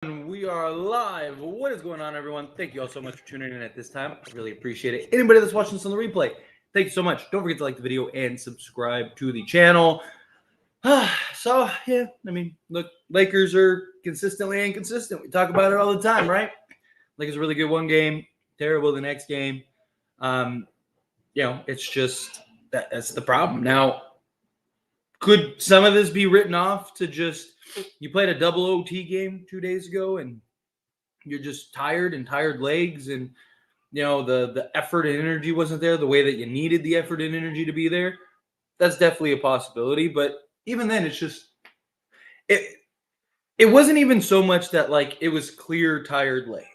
We are live. What is going on, everyone? Thank you all so much for tuning in at this time. I really appreciate it. Anybody that's watching this on the replay, thank you so much. Don't forget to like the video and subscribe to the channel. Look, Lakers are consistently inconsistent. We talk about it all the time, right? Lakers are really good one game, terrible the next game. It's just that's the problem. Now, could some of this be written off to just you played a double OT game 2 days ago and you're just tired and tired legs, and the effort and energy wasn't there the way that you needed the effort and energy to be there? That's definitely a possibility. But even then, it's just it wasn't even so much that like it was clear tired legs,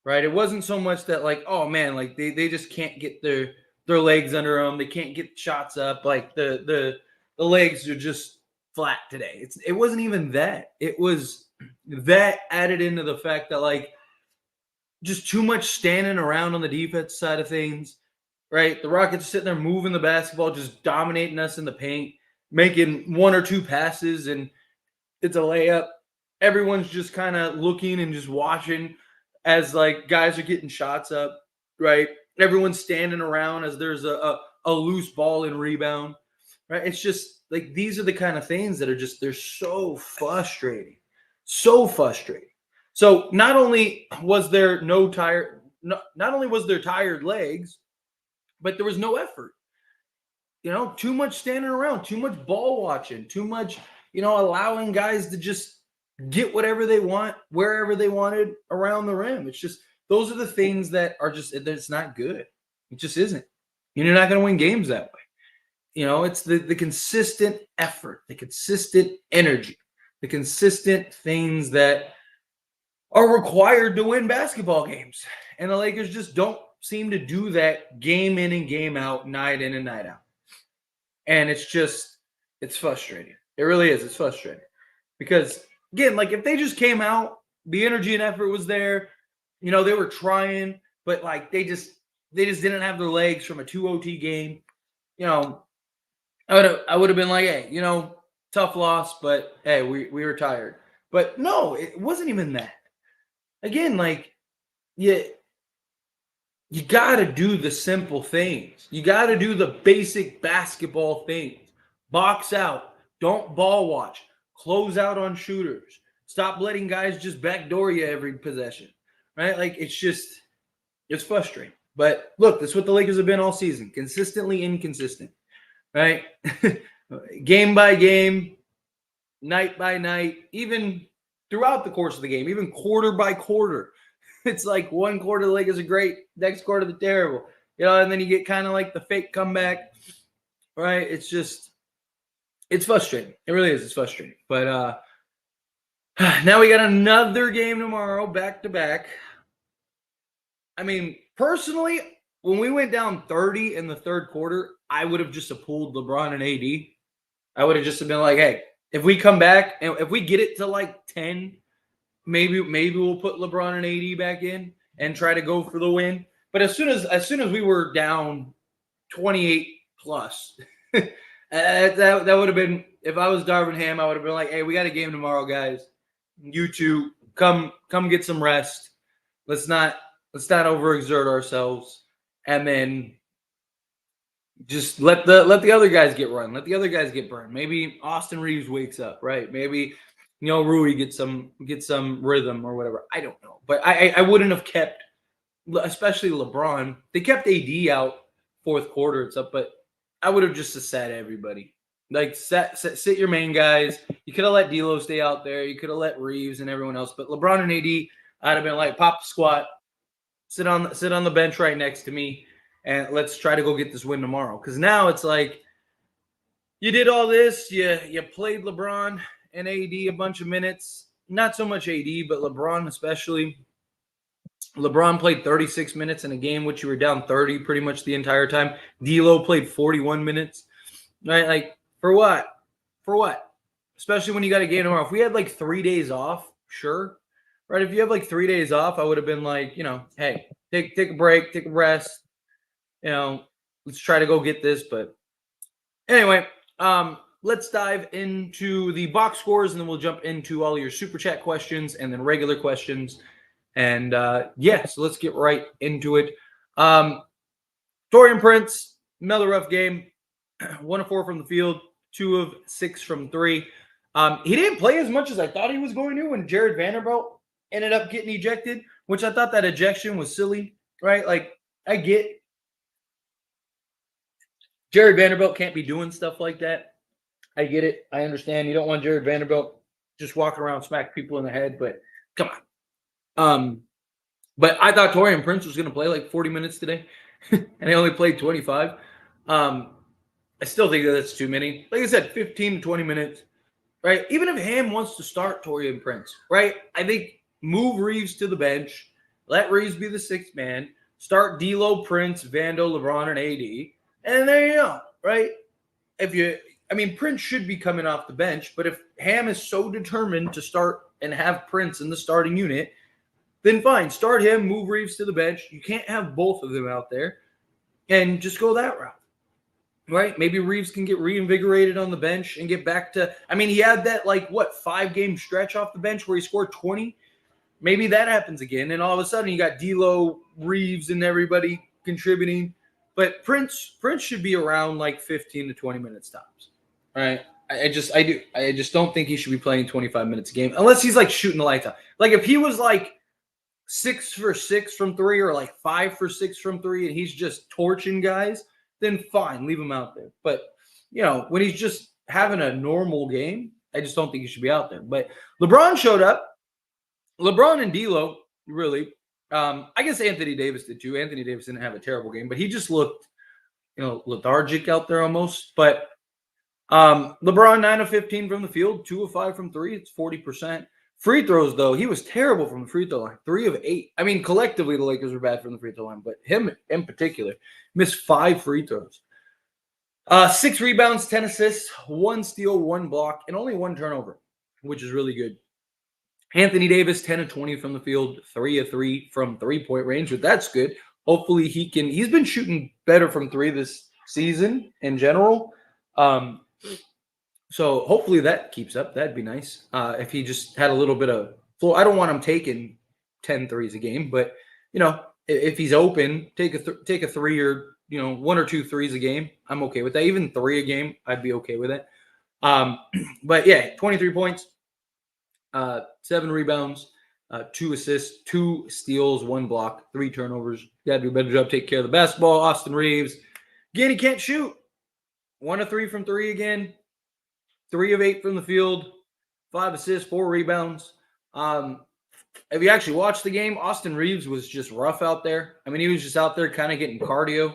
right? It wasn't so much that like, oh man, like they just can't get their legs under them, they can't get shots up, like the legs are just flat today. It wasn't even that. It was that added into the fact that like just too much standing around on the defense side of things, right? The Rockets are sitting there moving the basketball, just dominating us in the paint, making one or two passes, and it's a layup. Everyone's just kind of looking and just watching as like guys are getting shots up, right? Everyone's standing around as there's a loose ball and rebound, right? It's just like these are the kind of things that are just they're so frustrating, so frustrating. So not only was there not only was there tired legs, but there was no effort. Too much standing around, too much ball watching, too much, allowing guys to just get whatever they want, wherever they wanted around the rim. It's just those are the things that are just that's not good. It just isn't. You're not going to win games that way. It's the consistent effort, the consistent energy, the consistent things that are required to win basketball games. And the Lakers just don't seem to do that game in and game out, night in and night out. And it's frustrating. It really is. It's frustrating. Because, again, like if they just came out, the energy and effort was there, they were trying, but like they just didn't have their legs from a 2 OT game. I would have been like, hey, tough loss, but hey, we were tired. But no, it wasn't even that. Again, like you got to do the simple things. You got to do the basic basketball things. Box out. Don't ball watch. Close out on shooters. Stop letting guys just backdoor you every possession, right? Like it's frustrating. But look, that's what the Lakers have been all season. Consistently inconsistent, right? Game by game, night by night, even throughout the course of the game, even quarter by quarter. It's like one quarter the Lakers are great, next quarter they're terrible. And then you get kind of like the fake comeback, right? It's frustrating. It really is. It's frustrating. But now we got another game tomorrow, back to back. I mean, personally, when we went down 30 in the third quarter, I would have just pulled LeBron and AD. I would have just been like, hey, if we come back and if we get it to like 10, maybe we'll put LeBron and AD back in and try to go for the win. But as soon as we were down 28 plus, that would have been, if I was Darvin Ham, I would have been like, hey, we got a game tomorrow, guys. You two come get some rest. Let's not overexert ourselves, and then just let the other guys get run. Let the other guys get burned. Maybe Austin Reeves wakes up, right? Maybe Rui get some rhythm or whatever. I don't know, but I wouldn't have kept, especially LeBron. They kept AD out fourth quarter and stuff, but I would have just sat everybody. Like sit your main guys. You could have let D'Lo stay out there. You could have let Reeves and everyone else, but LeBron and AD, I'd have been like, pop the squat, sit on the bench right next to me, and let's try to go get this win tomorrow. Because now it's like you did all this, you played LeBron and AD a bunch of minutes. Not so much AD, but LeBron especially. LeBron played 36 minutes in a game, which you were down 30 pretty much the entire time. D'Lo played 41 minutes. Right? Like, for what? For what? Especially when you got a game tomorrow. If we had like 3 days off, sure. Right? If you have like 3 days off, I would have been like, hey, take a break, take a rest. Let's try to go get this. But anyway, let's dive into the box scores, and then we'll jump into all your super chat questions and then regular questions. And so let's get right into it. Taurean Prince, another rough game. 1 of 4 from the field, 2 of 6 from 3. He didn't play as much as I thought he was going to when Jared Vanderbilt ended up getting ejected, which I thought that ejection was silly, right? Like, I get Jared Vanderbilt can't be doing stuff like that. I get it. I understand. You don't want Jared Vanderbilt just walking around smack people in the head, but come on. But I thought Taurean Prince was going to play like 40 minutes today, and he only played 25. I still think that's too many. Like I said, 15 to 20 minutes, right? Even if Ham wants to start Taurean Prince, right? I think move Reeves to the bench, let Reeves be the sixth man, start D'Lo, Prince, Vando, LeBron, and AD, and there you go, right? Prince should be coming off the bench, but if Ham is so determined to start and have Prince in the starting unit, then fine, start him, move Reeves to the bench. You can't have both of them out there, and just go that route. Right? Maybe Reeves can get reinvigorated on the bench and get back to – he had that, 5-game stretch off the bench where he scored 20. Maybe that happens again, and all of a sudden you got D'Lo, Reeves, and everybody contributing. But Prince should be around, 15 to 20 minutes tops. All right? I just don't think he should be playing 25 minutes a game unless he's, shooting the lights out. If he was, 6 for 6 from 3 or, 5 for 6 from 3 and he's just torching guys – then fine, leave him out there. But, when he's just having a normal game, I just don't think he should be out there. But LeBron showed up. LeBron and D'Lo, really. I guess Anthony Davis did too. Anthony Davis didn't have a terrible game, but he just looked, lethargic out there almost. But LeBron, 9 of 15 from the field, 2 of 5 from 3. It's 40%. Free throws, though, he was terrible from the free throw line. 3 of 8. Collectively, the Lakers were bad from the free throw line, but him in particular missed 5 free throws. 6 rebounds, 10 assists, 1 steal, 1 block, and only 1 turnover, which is really good. Anthony Davis, 10 of 20 from the field, 3 of 3 from three-point range, but that's good. Hopefully he's been shooting better from 3 this season in general. So hopefully that keeps up. That'd be nice. If he just had a little bit of flow. I don't want him taking 10 threes a game, but if he's open, take a 3 or 1 or 2 threes a game. I'm okay with that. Even 3 a game, I'd be okay with it. But yeah, 23 points, 7 rebounds, 2 assists, 2 steals, 1 block, 3 turnovers. Got to do a better job taking care of the basketball. Austin Reeves, again, he can't shoot. 1 of 3 from 3 again. 3 of 8 from the field, 5 assists, 4 rebounds. If you actually watched the game, Austin Reeves was just rough out there. He was just out there kind of getting cardio.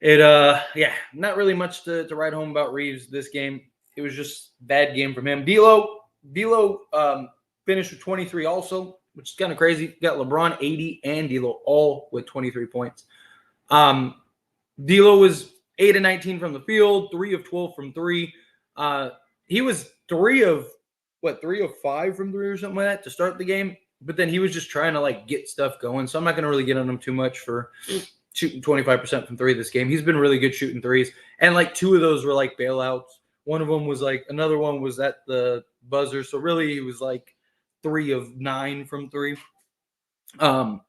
Not really much to write home about Reeves this game. It was just bad game from him. D'Lo finished with 23 also, which is kind of crazy. Got LeBron, 80, and D'Lo all with 23 points. D'Lo was 8 of 19 from the field, 3 of 12 from 3. He was 3 of 5 from 3 or something like that to start the game. But then he was just trying to get stuff going. So I'm not going to really get on him too much for shooting 25% from 3 this game. He's been really good shooting threes. And 2 of those were bailouts. One of them was another one was at the buzzer. So really he was 3 of 9 from 3. But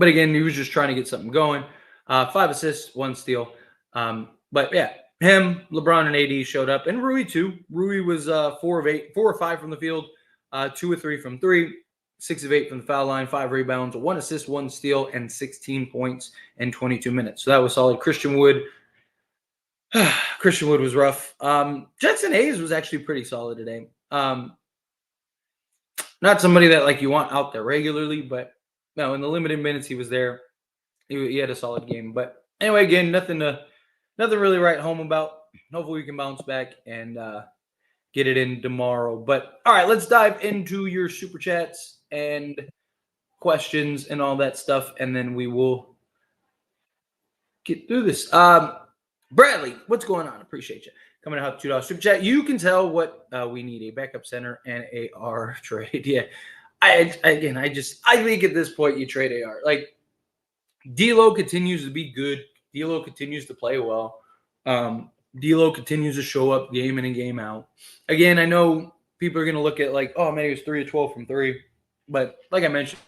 again, he was just trying to get something going. 5 assists, 1 steal. But yeah. Him, LeBron, and AD showed up, and Rui too. Rui was 4 of 5 from the field, 2 of 3 from 3, 6 of 8 from the foul line, 5 rebounds, 1 assist, 1 steal, and 16 points in 22 minutes. So that was solid. Christian Wood was rough. Jackson Hayes was actually pretty solid today. Not somebody that you want out there regularly, but no, in the limited minutes he was there. He had a solid game. But anyway, again, nothing really write home about. Hopefully we can bounce back and get it in tomorrow. But all right, let's dive into your super chats and questions and all that stuff, and then we will get through this. Bradley, what's going on? Appreciate you coming out $2 super chat. You can tell what we need: a backup center and AR trade. Yeah, I think at this point you trade AR. D'Lo continues to be good. D'Lo continues to play well. D'Lo continues to show up game in and game out. Again, I know people are going to look at like, oh man, he was 3 of 12 from three, but like I mentioned.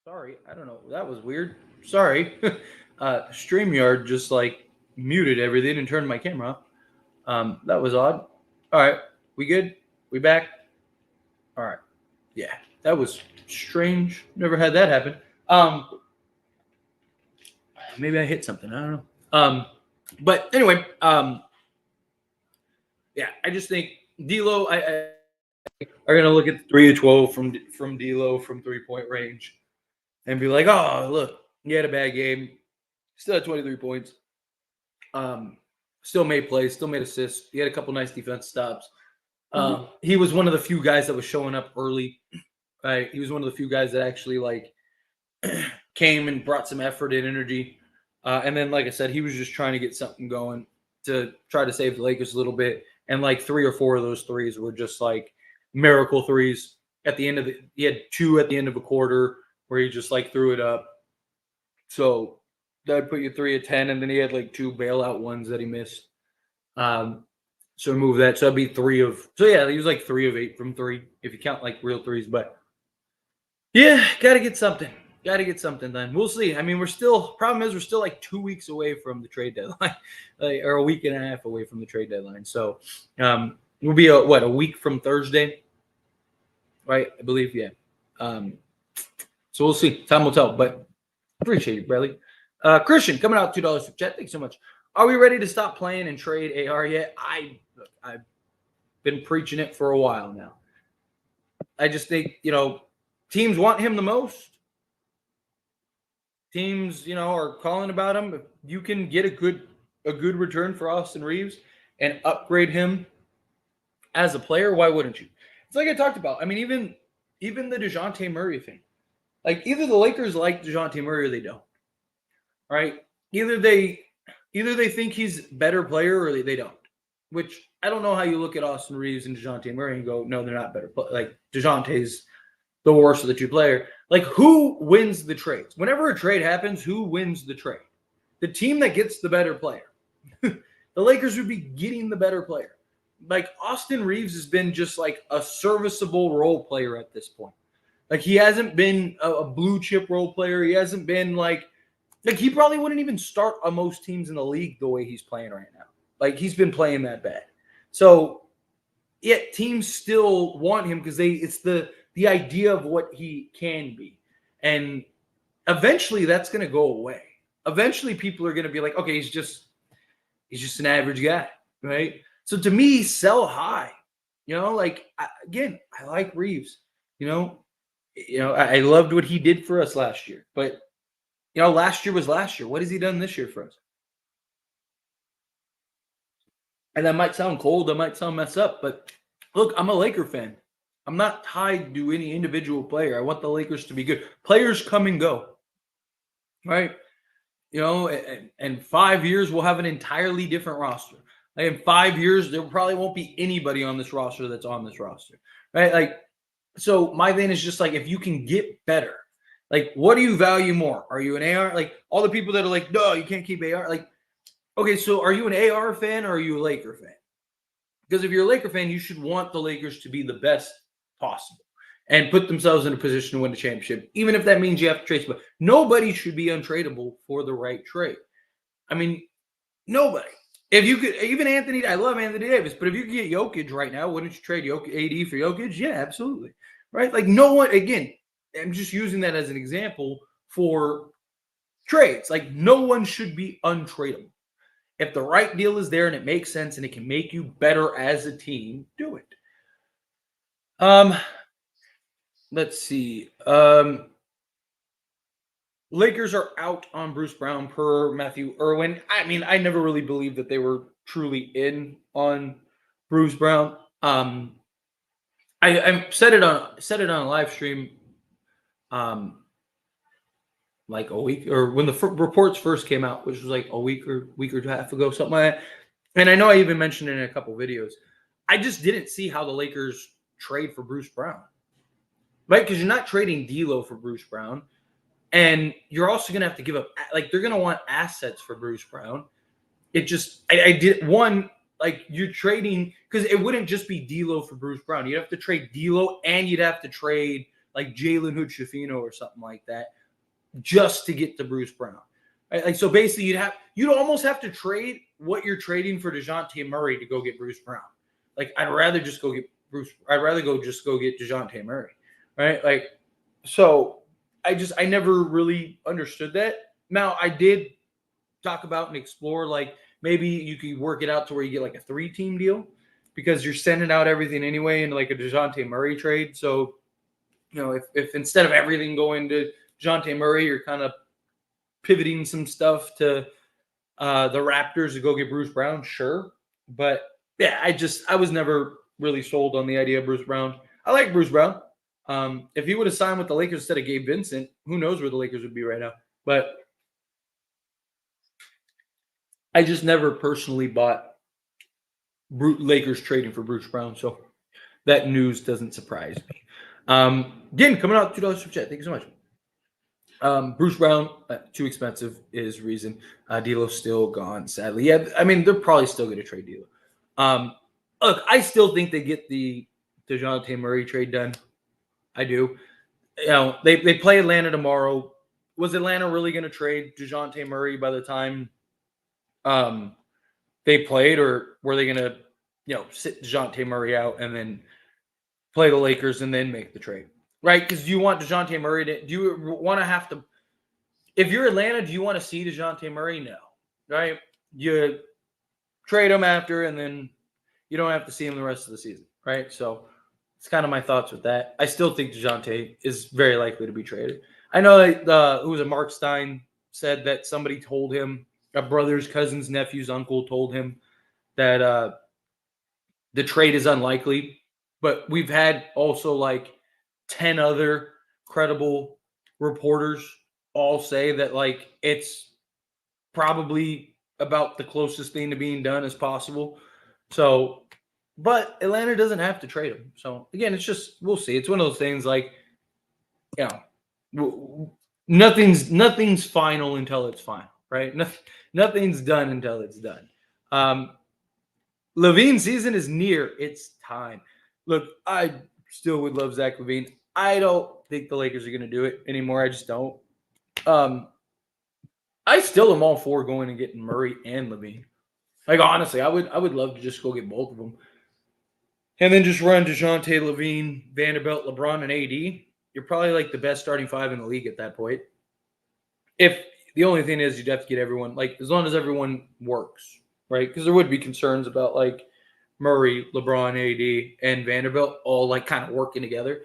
Sorry, I don't know. That was weird. Sorry. StreamYard just like muted everything and turned my camera off. That was odd. All right. We good? We back? All right. Yeah. That was strange. Never had that happen. Maybe I hit something. I don't know. But anyway, yeah, I just think D'Lo I are gonna look at 3 of 12 from D'Lo from 3-point range and be like, oh, look, he had a bad game. Still had 23 points. Still made plays, still made assists. He had a couple nice defense stops. He was one of the few guys that was showing up early. Right? He was one of the few guys that actually like came and brought some effort and energy. And then, like I said, he was just trying to get something going to try to save the Lakers a little bit. And like 3 or 4 of those threes were just like miracle threes. At the end of it, he had 2 at the end of a quarter where he just like threw it up. So that'd put you 3 of 10, and then he had like 2 bailout ones that he missed. So move that. So that'd be 3 of. So yeah, he was like 3 of 8 from 3 if you count like real threes. But yeah, got to get something. Got to get something done. We'll see. I mean, we're still like 2 weeks away from the trade deadline, or a week and a half away from the trade deadline. So we'll be a week from Thursday, right? I believe, yeah. So we'll see. Time will tell. But appreciate you, Bradley. Christian coming out $2 for chat. Thanks so much. Are we ready to stop playing and trade AR yet? I've been preaching it for a while now. I just think teams want him the most. Teams, are calling about him. If you can get a good return for Austin Reaves and upgrade him as a player, why wouldn't you? It's like I talked about. I mean, even the DeJounte Murray thing. Like, either the Lakers like DeJounte Murray or they don't. Right? Either they think he's a better player or they don't. Which I don't know how you look at Austin Reaves and DeJounte Murray and go, no, they're not better. Like, DeJounte's the worst of the 2 players. Like, who wins the trades? Whenever a trade happens, who wins the trade? The team that gets the better player. The Lakers would be getting the better player. Like, Austin Reaves has been just like a serviceable role player at this point. Like, he hasn't been a blue chip role player. He hasn't been like he probably wouldn't even start on most teams in the league the way he's playing right now. Like, he's been playing that bad. So, yet teams still want him because it's the idea of what he can be. And eventually that's going to go away. Eventually people are going to be like, okay, he's just an average guy, right? So to me, sell high. I like Reaves. I loved what he did for us last year. But, last year was last year. What has he done this year for us? And that might sound cold. That might sound messed up. But look, I'm a Laker fan. I'm not tied to any individual player. I want the Lakers to be good. Players come and go, right? In 5 years, we'll have an entirely different roster. Like, in 5 years, there probably won't be anybody on this roster that's on this roster, right? Like, so my thing is just like, if you can get better, like, what do you value more? Are you an AR? Like, all the people that are like, no, you can't keep AR. Like, okay, so are you an AR fan or are you a Laker fan? Because if you're a Laker fan, you should want the Lakers to be the best possible and put themselves in a position to win the championship, even if that means you have to trade. But nobody should be untradeable for the right trade. I mean, nobody. If you could, even Anthony, I love Anthony Davis, but if you could get Jokic right now, wouldn't you trade AD for Jokic? Yeah, absolutely. Right? Like, no one, again, I'm just using that as an example for trades. Like, no one should be untradeable. If the right deal is there and it makes sense and it can make you better as a team, do it. Let's see. Lakers are out on Bruce Brown per Matthew Irwin. I mean, I never really believed that they were truly in on Bruce Brown. I said it on a live stream, like a week, or when the reports first came out, which was like a week or a half ago, something like that. And I know I even mentioned it in a couple videos. I just didn't see how the Lakers trade for Bruce Brown, right? Because you're not trading D'Lo for Bruce Brown, and you're also going to have to give up, like, they're going to want assets for Bruce Brown. It just, I did one, like, you're trading, because it wouldn't just be D'Lo for Bruce Brown. You'd have to trade D'Lo, and you'd have to trade like Jalen Hood-Schifino or something like that just to get to Bruce Brown. Right? Like, so basically you'd almost have to trade what you're trading for DeJounte Murray to go get Bruce Brown. Like, I'd rather just go get DeJounte Murray. Right? Like, so I never really understood that. Now, I did talk about and explore, like, maybe you could work it out to where you get like a 3-team deal, because you're sending out everything anyway in like a DeJounte Murray trade. So, you know, if instead of everything going to DeJounte Murray, you're kind of pivoting some stuff to the Raptors to go get Bruce Brown, sure. But yeah, I was never really sold on the idea of Bruce Brown. I like Bruce Brown. If he would have signed with the Lakers instead of Gabe Vincent, who knows where the Lakers would be right now. But I just never personally bought Lakers trading for Bruce Brown, so that news doesn't surprise me. Again, coming out $2 super chat. Thank you so much. Bruce Brown, too expensive is reason. D'Lo's still gone, sadly. Yeah, I mean, they're probably still going to trade D'Lo. Look, I still think they get the DeJounte Murray trade done. I do. You know, they play Atlanta tomorrow. Was Atlanta really going to trade DeJounte Murray by the time they played, or were they going to, you know, sit DeJounte Murray out and then play the Lakers and then make the trade? Right? Because do you want DeJounte Murray to, do you want to have to, if you're Atlanta, do you want to see DeJounte Murray? No. Right? You trade him after, and then you don't have to see him the rest of the season. Right? So it's kind of my thoughts with that. I still think DeJounte is very likely to be traded. I know that who was it, Mark Stein said that somebody told him, a brother's, cousin's, nephew's uncle told him that the trade is unlikely. But we've had also like 10 other credible reporters all say that, like, it's probably about the closest thing to being done as possible. So, but Atlanta doesn't have to trade him. So again, it's just, we'll see. It's one of those things, like, you know, nothing's final until it's final, right? Nothing's done until it's done. LaVine season is near. It's time. Look, I still would love Zach LaVine. I don't think the Lakers are going to do it anymore. I just don't. I still am all for going and getting Murray and LaVine. Like, honestly, I would love to just go get both of them, and then just run DeJounte, LaVine, Vanderbilt, LeBron, and AD. You're probably like the best starting five in the league at that point. If the only thing is, you'd have to get everyone, like, as long as everyone works, right? Because there would be concerns about, like, Murray, LeBron, AD, and Vanderbilt all, like, kind of working together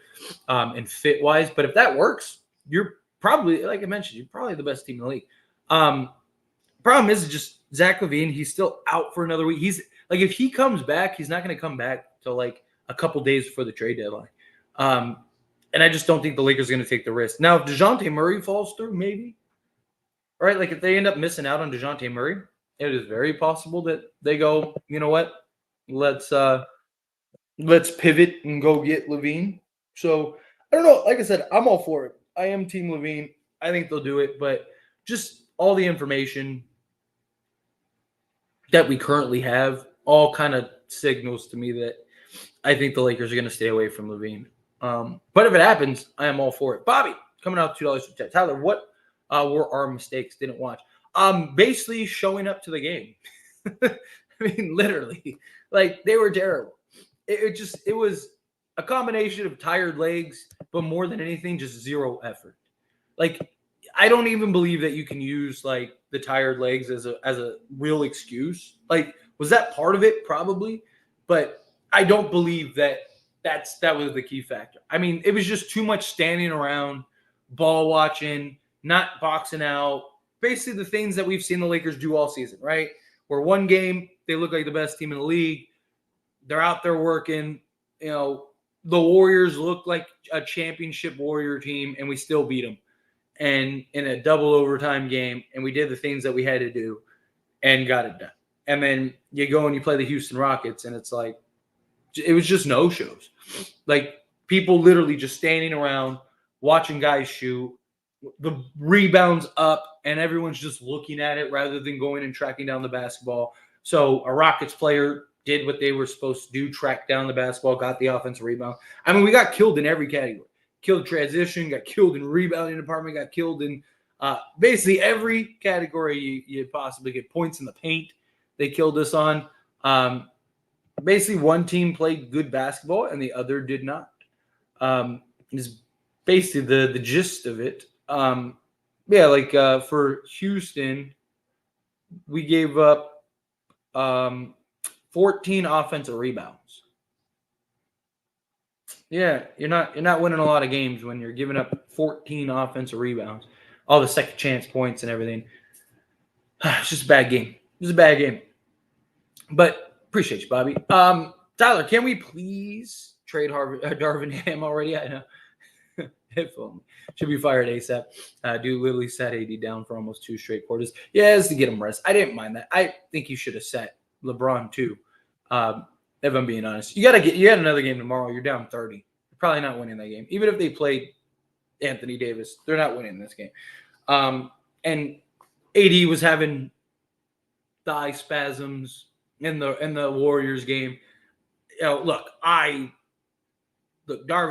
and fit wise. But if that works, you're probably, like I mentioned, you're probably the best team in the league. Problem is just Zach LaVine. He's still out for another week. He's like, if he comes back, he's not going to come back till like a couple days before the trade deadline. And I just don't think the Lakers are going to take the risk. Now, if DeJounte Murray falls through, maybe. All right, like, if they end up missing out on DeJounte Murray, it is very possible that they go, you know what? Let's pivot and go get LaVine. So I don't know. Like I said, I'm all for it. I am Team LaVine. I think they'll do it, but just all the information that we currently have all kind of signals to me that I think the Lakers are going to stay away from LaVine. But if it happens, I am all for it. Bobby, coming out $2 for chat. Tyler, what were our mistakes? Didn't watch. Basically showing up to the game. I mean, literally, like, they were terrible. It was a combination of tired legs, but more than anything, just zero effort. Like, I don't even believe that you can use, like, the tired legs as a real excuse. Like, was that part of it? Probably, but I don't believe that was the key factor. I mean, it was just too much standing around, ball watching, not boxing out. Basically, the things that we've seen the Lakers do all season, right? Where one game they look like the best team in the league, they're out there working. You know, the Warriors look like a championship Warrior team, and we still beat them. And in a double overtime game, and we did the things that we had to do and got it done. And then you go and you play the Houston Rockets, and it's like, It was just no shows. Like people literally just standing around watching guys shoot, the rebounds up, and everyone's just looking at it rather than going and tracking down the basketball. So a Rockets player did what they were supposed to do, track down the basketball, got the offensive rebound. I mean, we got killed in every category. Killed transition, got killed in rebounding department, got killed in basically every category you possibly get. Points in the paint, they killed us on. Basically, one team played good basketball and the other did not. Is basically the gist of it. For Houston, we gave up 14 offensive rebounds. Yeah, you're not winning a lot of games when you're giving up 14 offensive rebounds, all the second chance points and everything. It's just a bad game. It's a bad game. But appreciate you, Bobby. Tyler, can we please trade Darvin Ham already? I know. If only. Should be fired ASAP. Dude literally sat AD down for almost 2 straight quarters. Yeah, it's to get him rest. I didn't mind that. I think you should have sat LeBron too. If I'm being honest, you got another game tomorrow. You're down 30. You're probably not winning that game. Even if they played Anthony Davis, they're not winning this game. And AD was having thigh spasms in the Warriors game. Look, Darvin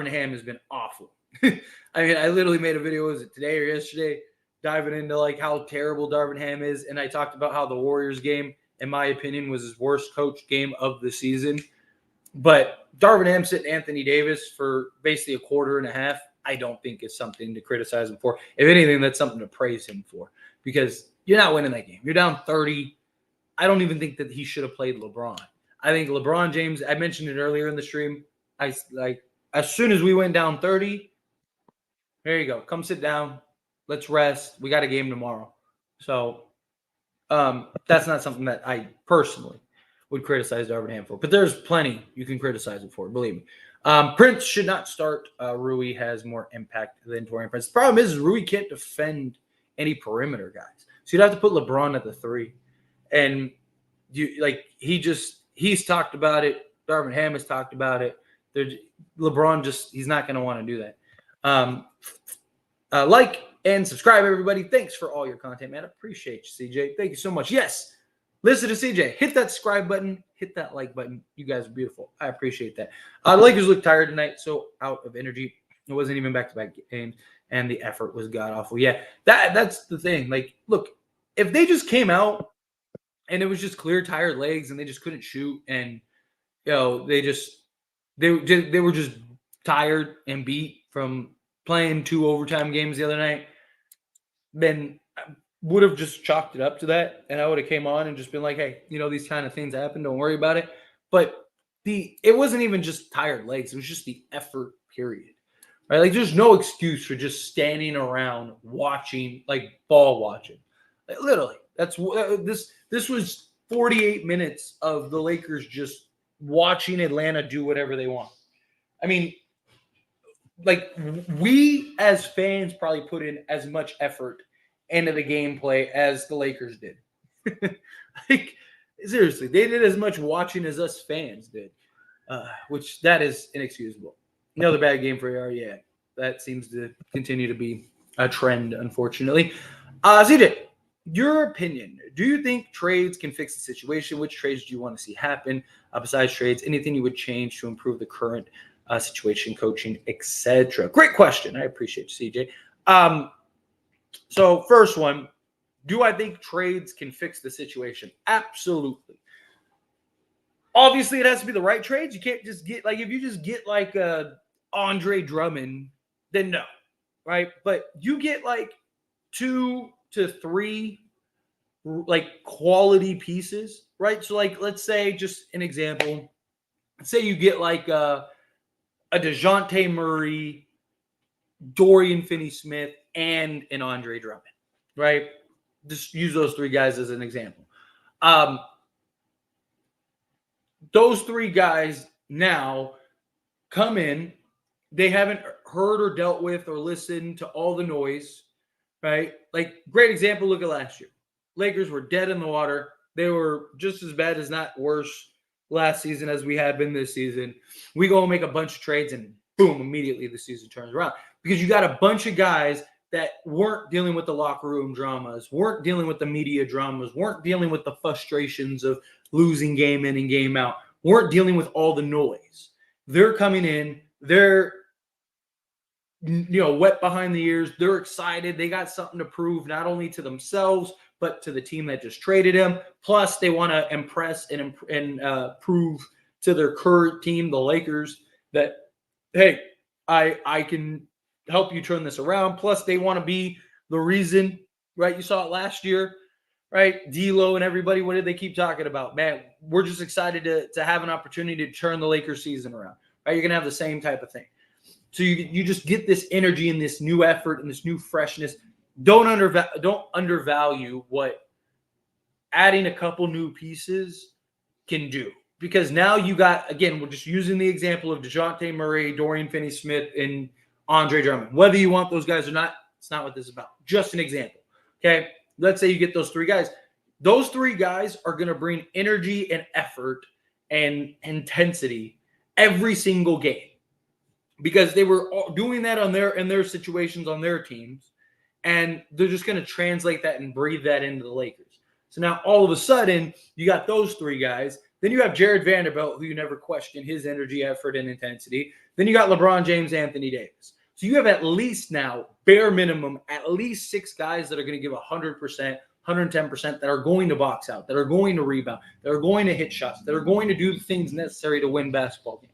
Ham has been awful. I mean, I literally made a video, was it today or yesterday, diving into like how terrible Darvin Ham is, and I talked about how the Warriors game, in my opinion, was his worst coach game of the season. But Darvin Ham sitting Anthony Davis for basically a quarter and a half, I don't think is something to criticize him for. If anything, that's something to praise him for, because you're not winning that game. You're down 30. I don't even think that he should have played LeBron. I think LeBron James, I mentioned it earlier in the stream, as soon as we went down 30, there you go. Come sit down. Let's rest. We got a game tomorrow. So that's not something that I personally would criticize Darvin Ham for. But there's plenty you can criticize it for, believe me. Prince should not start. Rui has more impact than Taurean Prince. The problem is Rui can't defend any perimeter guys. So you'd have to put LeBron at the 3. And he's talked about it. Darvin Ham has talked about it. LeBron he's not going to want to do that. Like and subscribe, everybody. Thanks for all your content, man. I appreciate you, CJ. Thank you so much. Yes, listen to CJ. Hit that subscribe button. Hit that like button. You guys are beautiful. I appreciate that. The Lakers look tired tonight, so out of energy. It wasn't even back-to-back games, and the effort was god-awful. Yeah, that's the thing. Like, look, if they just came out and it was just clear tired legs and they just couldn't shoot, and they were just tired and beat from playing 2 overtime games the other night, then I would have just chalked it up to that, and I would have came on and just been like, hey, these kind of things happen. Don't worry about it. But it wasn't even just tired legs. It was just the effort, period. Right? Like, there's no excuse for just standing around watching, like ball watching. Like, literally, this was 48 minutes of the Lakers just watching Atlanta do whatever they want. I mean, like, we as fans probably put in as much effort into the gameplay as the Lakers did. Like, seriously, they did as much watching as us fans did, which that is inexcusable. Another bad game for AR. Yeah, that seems to continue to be a trend, unfortunately. CJ, your opinion. Do you think trades can fix the situation? Which trades do you want to see happen? Besides trades, anything you would change to improve the current situation, coaching, etc.? Great question. I appreciate you, CJ. So first one, do I think trades can fix the situation? Absolutely. Obviously, it has to be the right trades. You can't just get, like, if you just get like a Andre Drummond, then no, right? But you get like 2 to 3 like quality pieces, right? So like, let's say, just an example, let's say you get like a DeJounte Murray, Dorian Finney-Smith, and an Andre Drummond, right? Just use those 3 guys as an example. Those 3 guys now come in. They haven't heard or dealt with or listened to all the noise, right? Like, great example, look at last year. Lakers were dead in the water. They were just as bad as not worse last season as we had been this season. We go and make a bunch of trades and boom, immediately the season turns around because you got a bunch of guys that weren't dealing with the locker room dramas, weren't dealing with the media dramas, weren't dealing with the frustrations of losing game in and game out, weren't dealing with all the noise. They're coming in, they're wet behind the ears. They're excited. They got something to prove, not only to themselves, but to the team that just traded him. Plus, they want to impress and prove to their current team, the Lakers, that, hey, I can help you turn this around. Plus, they want to be the reason, right? You saw it last year, right? D'Lo and everybody, what did they keep talking about? Man, we're just excited to have an opportunity to turn the Lakers season around, right? You're going to have the same type of thing. So you just get this energy and this new effort and this new freshness. Don't undervalue what adding a couple new pieces can do. Because now you got, again, we're just using the example of DeJounte Murray, Dorian Finney-Smith, and Andre Drummond. Whether you want those guys or not, it's not what this is about. Just an example. Okay? Let's say you get those three guys. Those three guys are going to bring energy and effort and intensity every single game, because they were doing that in their situations on their teams, and they're just going to translate that and breathe that into the Lakers. So now all of a sudden you got those three guys. Then you have Jared Vanderbilt, who you never question his energy, effort, and intensity. Then you got LeBron James, Anthony Davis. So you have at least now, bare minimum, at least 6 guys that are going to give 100%, 110%, that are going to box out, that are going to rebound, that are going to hit shots, that are going to do the things necessary to win basketball games.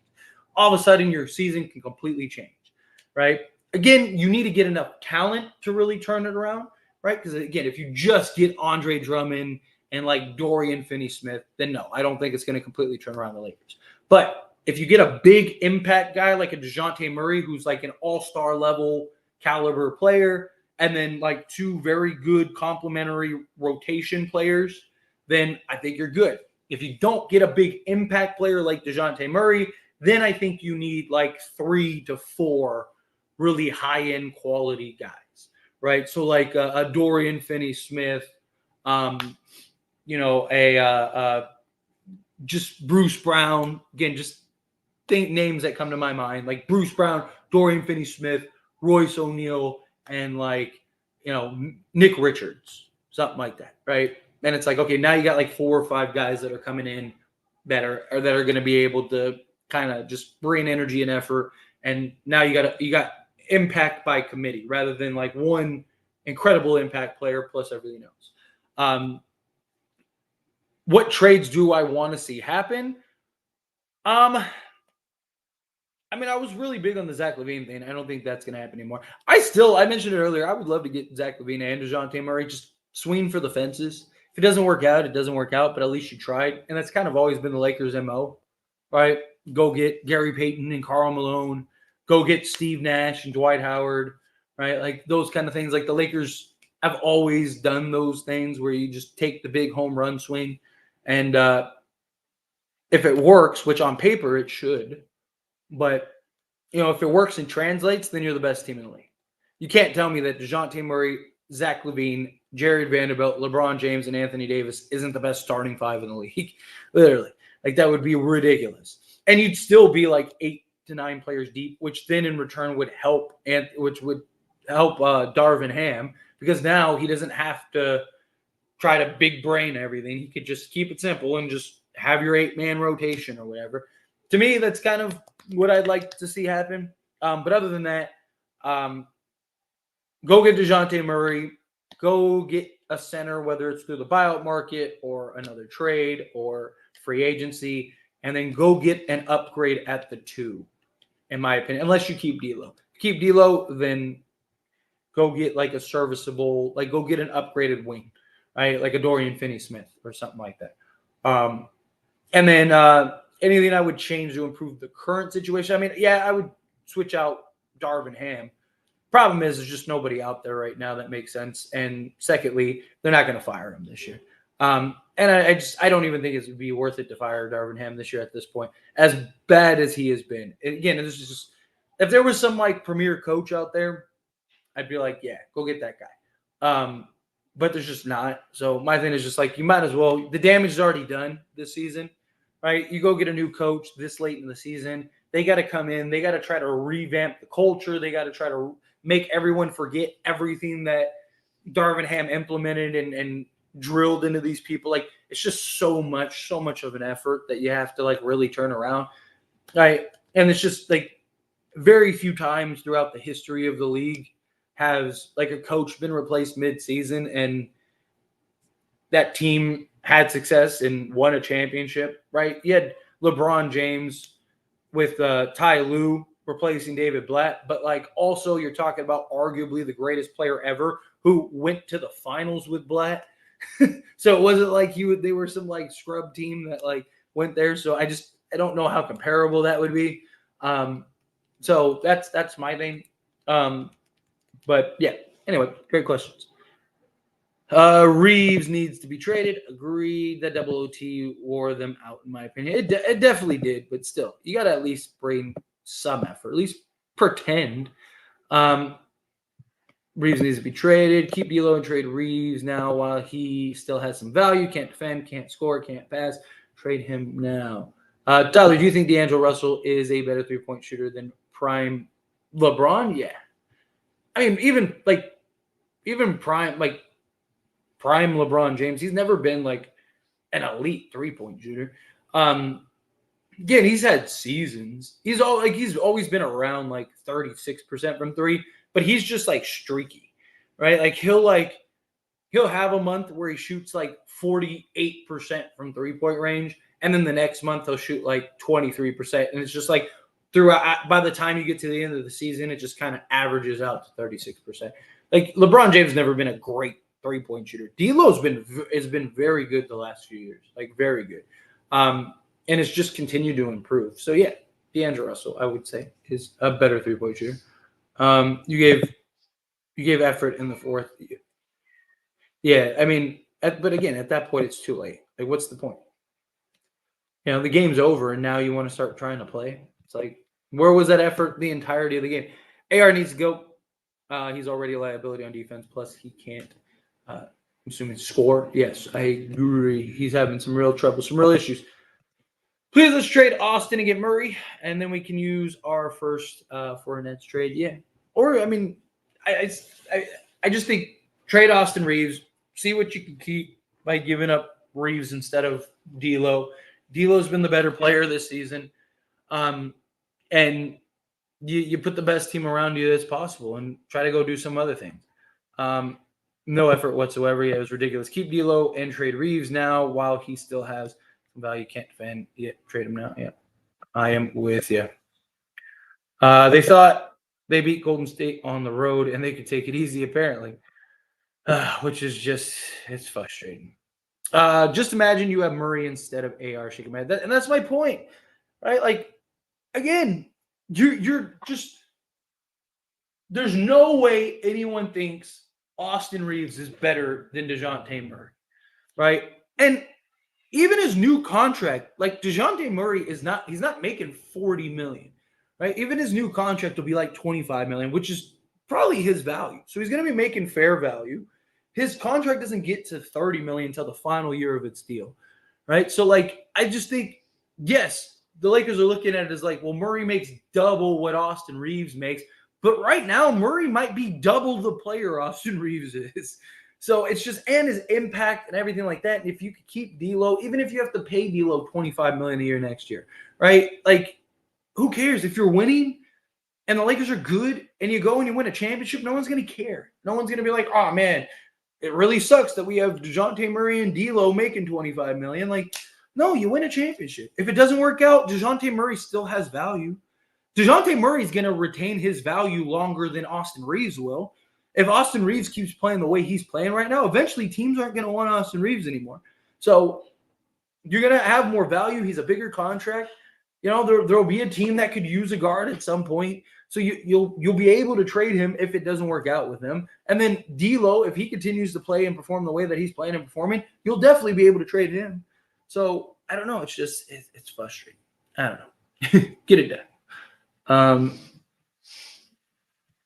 All of a sudden your season can completely change, right? Again, you need to get enough talent to really turn it around, right? Because again, if you just get Andre Drummond and like Dorian Finney-Smith, then no, I don't think it's going to completely turn around the Lakers. But if you get a big impact guy like a DeJounte Murray, who's like an all-star level caliber player, and then like 2 very good complementary rotation players, then I think you're good. If you don't get a big impact player like DeJounte Murray, then I think you need like 3 to 4 really high-end quality guys, right? So like a Dorian Finney-Smith, just Bruce Brown. Again, just think names that come to my mind, like Bruce Brown, Dorian Finney-Smith, Royce O'Neal, and Nick Richards, something like that, right? And it's like, okay, now you got like 4 or 5 guys that are coming in that are going to be able to kind of just bring energy and effort. And now you got impact by committee rather than like one incredible impact player plus everything else. What trades do I want to see happen? I was really big on the Zach LaVine thing. I don't think that's going to happen anymore. I mentioned it earlier. I would love to get Zach LaVine and DeJounte Murray, just swing for the fences. If it doesn't work out, it doesn't work out, but at least you tried. And that's kind of always been the Lakers' MO, right? Go get Gary Payton and Karl Malone. Go get Steve Nash and Dwight Howard, right? Like those kind of things. Like the Lakers have always done those things where you just take the big home run swing. And if it works, which on paper it should, but if it works and translates, then you're the best team in the league. You can't tell me that DeJounte Murray, Zach LaVine, Jared Vanderbilt, LeBron James, and Anthony Davis isn't the best starting 5 in the league. Literally. Like that would be ridiculous. And you'd still be like 8 to 9 players deep, which then in return would help Darvin Ham, because now he doesn't have to try to big brain everything. He could just keep it simple and just have your 8-man rotation or whatever. To me, that's kind of what I'd like to see happen. But other than that, go get DeJounte Murray. Go get a center, whether it's through the buyout market or another trade or free agency, and then go get an upgrade at the 2, in my opinion, unless you keep D'Lo. Keep D'Lo, then go get like a serviceable, like go get an upgraded wing, right? Like a Dorian Finney-Smith or something like that. And then anything I would change to improve the current situation. I would switch out Darvin Ham. Problem is, there's just nobody out there right now that makes sense. And secondly, they're not going to fire him this year. And I don't even think it would be worth it to fire Darvin Ham this year at this point, as bad as he has been. Again, this is just, if there was some like premier coach out there, I'd be like, yeah, go get that guy. But there's just not. So my thing is just like, you might as well. The damage is already done this season. right? You go get a new coach this late in the season. They got to come in. They got to try to revamp the culture. They got to try to make everyone forget everything that Darvin Ham implemented and drilled into these people. Like, it's just so much of an effort that you have to like really turn around. Right. And it's just like very few times throughout the history of the league has like a coach been replaced mid-season and that team had success and won a championship, right? You had LeBron James with Ty Lue replacing David Blatt, but like also you're talking about arguably the greatest player ever who went to the finals with Blatt. So it wasn't like they were some like scrub team that like went there. So I don't know how comparable that would be. So that's my thing. But yeah, anyway, great questions. Reeves needs to be traded. Agreed. That double OT wore them out, in my opinion. It definitely did, but still, you got to at least bring some effort, at least pretend. Reeves needs to be traded. Keep D'Lo and trade Reeves now while he still has some value. Can't defend, can't score, can't pass. Trade him now. Tyler, do you think D'Angelo Russell is a better three-point shooter than prime LeBron? Yeah. I mean, even prime LeBron James, he's never been like an elite three-point shooter. Again, he's had seasons. He's always been around like 36% from three, but he's just like streaky, right? Like he'll have a month where he shoots like 48% from three-point range, and then the next month he'll shoot like 23%. And it's just like throughout by the time you get to the end of the season, it just kind of averages out to 36%. Like LeBron James never been a great three-point shooter. D'Lo's has been very good the last few years, like very good. And it's just continued to improve. So yeah, D'Angelo Russell, I would say, is a better three-point shooter. You gave effort in the fourth. Yeah, I mean, but again, at that point, it's too late. Like, what's the point? You know, the game's over, and now you want to start trying to play. It's like, where was that effort the entirety of the game? AR needs to go. He's already a liability on defense. Plus, he can't, I'm assuming, score. Yes, I agree. He's having some real trouble, some real issues. Please let's trade Austin and get Murray, and then we can use our first for a Nets trade. Yeah, or I mean, I just think trade Austin Reeves, see what you can keep by giving up Reeves instead of D'Lo. D'Lo's been the better player this season, and you put the best team around you as possible and try to go do some other things. No effort whatsoever. Yeah, it was ridiculous. Keep D'Lo and trade Reeves now while he still has some value. Can't defend. Yeah, trade him now. Yeah, I am with you. They thought they beat Golden State on the road and they could take it easy, apparently, which is just it's frustrating. Just imagine you have Murray instead of AR shaking my head. And that's my point, right? Like, again, you're just there's no way anyone thinks Austin Reeves is better than DeJounte Murray, right? And even his new contract, like DeJounte Murray he's not making 40 million, right? Even his new contract will be like 25 million, which is probably his value. So he's going to be making fair value. His contract doesn't get to 30 million until the final year of its deal, right? So like, I just think, yes, the Lakers are looking at it as like, well, Murray makes double what Austin Reeves makes. But right now, Murray might be double the player Austin Reeves is. So it's just, and his impact and everything like that. And if you could keep D'Lo, even if you have to pay D'Lo $25 million a year next year, right? Like, who cares if you're winning and the Lakers are good and you go and you win a championship? No one's going to care. No one's going to be like, oh man, it really sucks that we have DeJounte Murray and D'Lo making $25 million. Like, no, you win a championship. If it doesn't work out, DeJounte Murray still has value. DeJounte Murray is going to retain his value longer than Austin Reeves will. If Austin Reeves keeps playing the way he's playing right now, eventually teams aren't going to want Austin Reeves anymore. So you're going to have more value. He's a bigger contract. You know, there'll be a team that could use a guard at some point. So you'll be able to trade him if it doesn't work out with him. And then D'Lo, if he continues to play and perform the way that he's playing and performing, you'll definitely be able to trade him. So I don't know. It's just it's frustrating. I don't know. Get it done.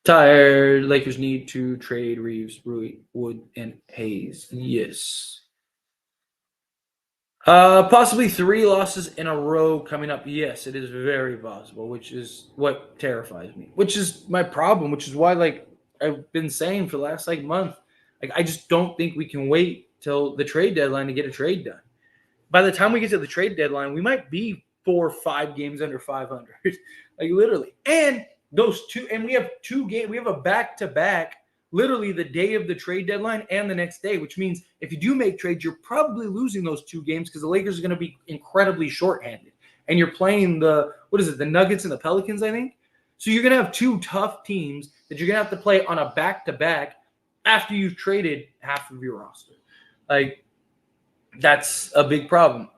Tired. Lakers need to trade Reeves, Rui, Wood, and Hayes. Yes. Possibly 3 losses in a row coming up. Yes, it is very possible, which is what terrifies me. Which is my problem, which is why like I've been saying for the last like month, like I just don't think we can wait till the trade deadline to get a trade done. By the time we get to the trade deadline, we might be 4 or 5 games under 500. Like literally. And those two and we have 2 games, we have a back-to-back literally the day of the trade deadline and the next day, which means if you do make trades, you're probably losing those 2 games because the Lakers are going to be incredibly shorthanded. And you're playing the Nuggets and the Pelicans, I think. So you're going to have 2 tough teams that you're going to have to play on a back-to-back after you've traded half of your roster. Like, that's a big problem.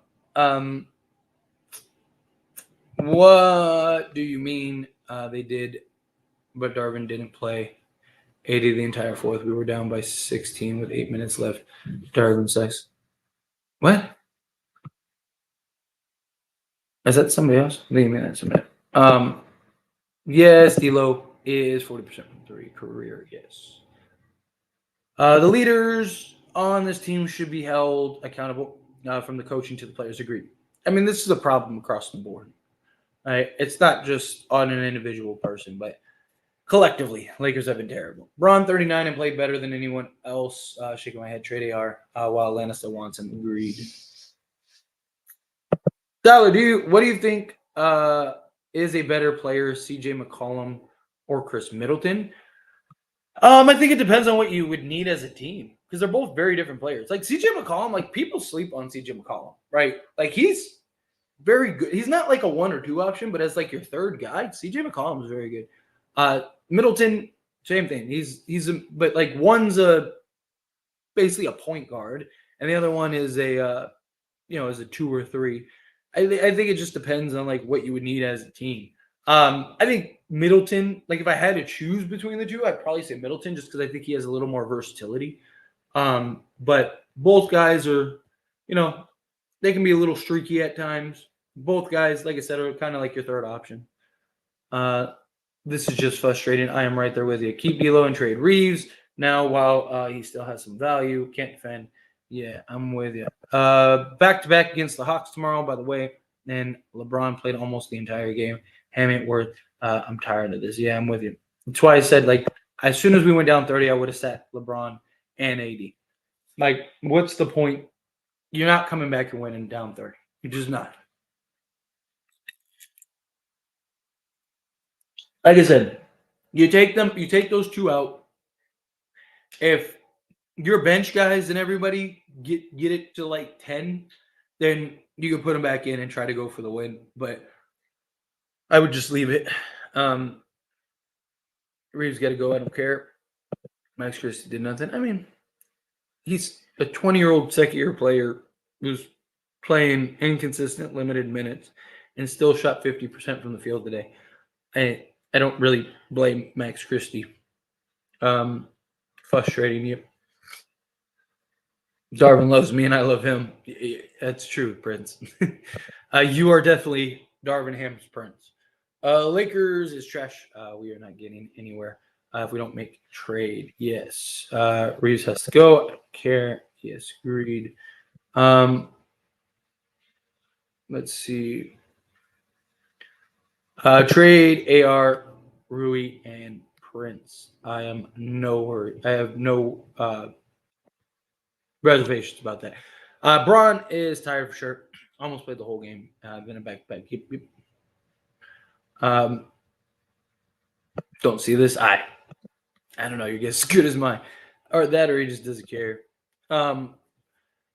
What do you mean they did, but Darvin didn't play 80 the entire fourth? We were down by 16 with 8 minutes left. Darvin says, what? Is that somebody else? I think that's somebody. Yes, D'Lo is 40% from 3 career. Yes. The leaders on this team should be held accountable from the coaching to the players. Agreed. I mean, this is a problem across the board. Right? It's not just on an individual person, but collectively, Lakers have been terrible. Bron 39 and played better than anyone else. Shaking my head, trade AR, while Atlanta still wants him. Agreed. Tyler, what do you think is a better player, CJ McCollum or Chris Middleton? I think it depends on what you would need as a team because they're both very different players. Like CJ McCollum, like people sleep on CJ McCollum, right? Like he's very good. He's not like a 1 or 2 option, but as like your third guy, CJ McCollum is very good. Middleton, same thing. But like one's basically a point guard, and the other one is is a 2 or 3. I think it just depends on like what you would need as a team. I think Middleton, like if I had to choose between the two, I'd probably say Middleton just because I think he has a little more versatility. But both guys are, they can be a little streaky at times. Both guys, like I said, are kind of like your third option. This is just frustrating. I am right there with you. Keep D'Lo and trade Reeves now while he still has some value. Can't defend. Yeah, I'm with you. Back-to-back against the Hawks tomorrow, by the way. And LeBron played almost the entire game. Ham ain't worth. I'm tired of this. Yeah, I'm with you. That's why I said, like, as soon as we went down 30, I would have sat LeBron and AD. Like, what's the point? You're not coming back and winning down 30. You're just not. Like I said, you take those 2 out. If your bench guys and everybody get it to like 10, then you can put them back in and try to go for the win. But I would just leave it. Reeves got to go. I don't care. Max Christie did nothing. I mean, he's a 20-year-old second-year player who's playing inconsistent, limited minutes, and still shot 50% from the field today. I don't really blame Max Christie. Frustrating you. Darvin loves me and I love him. That's true, Prince. You are definitely Darvin Ham's Prince. Lakers is trash. We are not getting anywhere if we don't make trade. Yes. Reeves has to go. I don't care. Yes, agreed. Let's see. Trade AR, Rui, and Prince. I am no worry. I have no reservations about that. Braun is tired for sure. Almost played the whole game. Been a back. Don't see this. I don't know. Your guess is good as mine, or that, or he just doesn't care.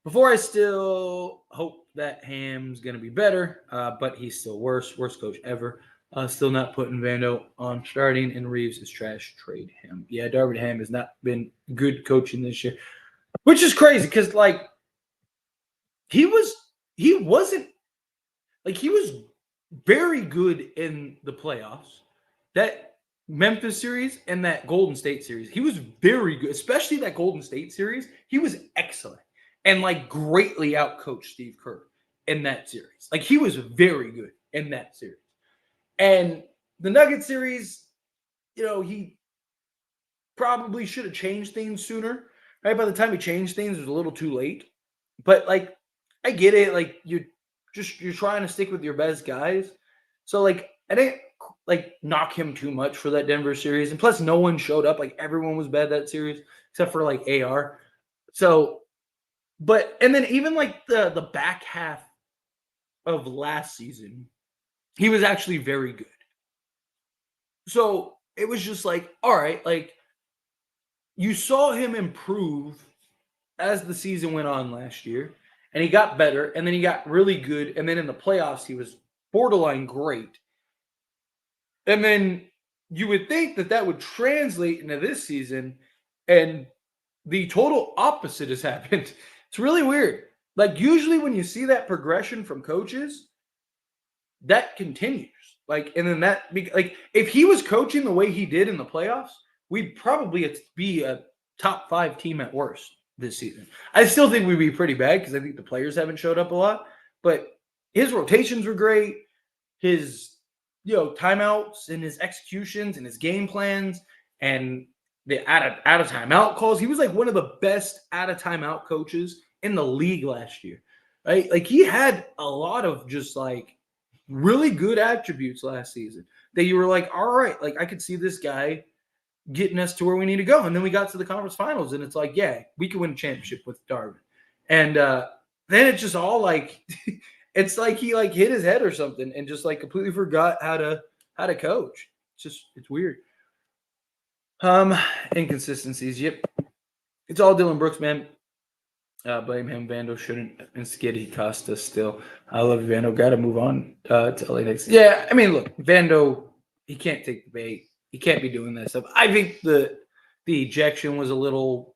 Before I still hope that Ham's gonna be better, but he's still worst coach ever. Still not putting Vando on starting, and Reeves is trash. Trade him. Yeah, Darvin Ham has not been good coaching this year, which is crazy because like he was very good in the playoffs. That Memphis series and that Golden State series, he was very good, especially that Golden State series. He was excellent and like greatly outcoached Steve Kerr in that series. Like he was very good in that series. And the Nugget series, he probably should have changed things sooner. Right? By the time he changed things, it was a little too late. But like I get it. Like you're trying to stick with your best guys. So like I didn't like knock him too much for that Denver series. And plus no one showed up. Like everyone was bad that series except for like AR. So but and then even like the back half of last season, he was actually very good. So it was just like, all right, like you saw him improve as the season went on last year, and he got better, and then he got really good, and then in the playoffs he was borderline great. And then you would think that that would translate into this season, and the total opposite has happened. It's really weird. Like usually when you see that progression from coaches, that continues. Like, and then that like if he was coaching the way he did in the playoffs, we'd probably be a top 5 team at worst this season. I still think we'd be pretty bad because I think the players haven't showed up a lot, but his rotations were great. His timeouts and his executions and his game plans and the out of timeout calls. He was like one of the best out of timeout coaches in the league last year. Right? Like he had a lot of just like really good attributes last season that you were like, all right, like I could see this guy getting us to where we need to go. And then we got to the conference finals, and it's like, yeah, we can win a championship with Darvin. And then it's just all like, it's like he like hit his head or something and just like completely forgot how to coach. It's weird. Inconsistencies. Yep, it's all Dylan Brooks, man. Blame him. Vando shouldn't instigate. He cost us still. I love Vando. Got to move on to LA next. Yeah, I mean, look, Vando, he can't take the bait. He can't be doing that stuff. I think the ejection was a little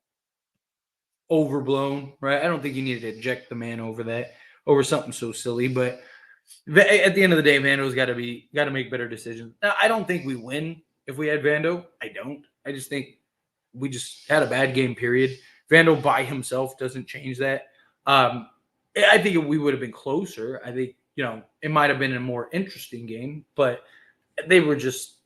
overblown, right? I don't think you needed to eject the man over something so silly. But at the end of the day, Vando's got to make better decisions. Now, I don't think we win if we had Vando. I don't. I just think we just had a bad game. Period. Vando by himself doesn't change that. I think we would have been closer. I think it might have been a more interesting game, but they were just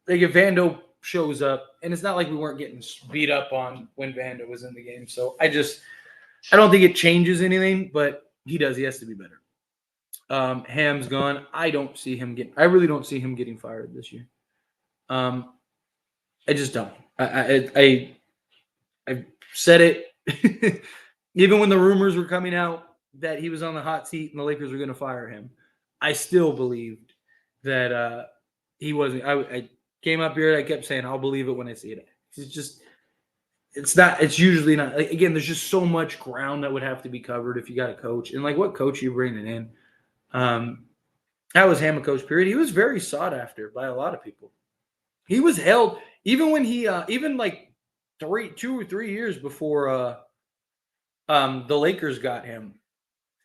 like if Vando shows up, and it's not like we weren't getting beat up on when Vando was in the game. So I don't think it changes anything, but he does. He has to be better. Ham's gone. I really don't see him getting fired this year. I just don't. I said it even when the rumors were coming out that he was on the hot seat and the Lakers were going to fire him. I still believed that he wasn't. I came up here and I kept saying, I'll believe it when I see it. It's usually not. Like, again, there's just so much ground that would have to be covered if you got a coach. And like, what coach are you bringing in? That was Ham a coach, period. He was very sought after by a lot of people. He was held, even when he, even like 2 or 3 years before the Lakers got him,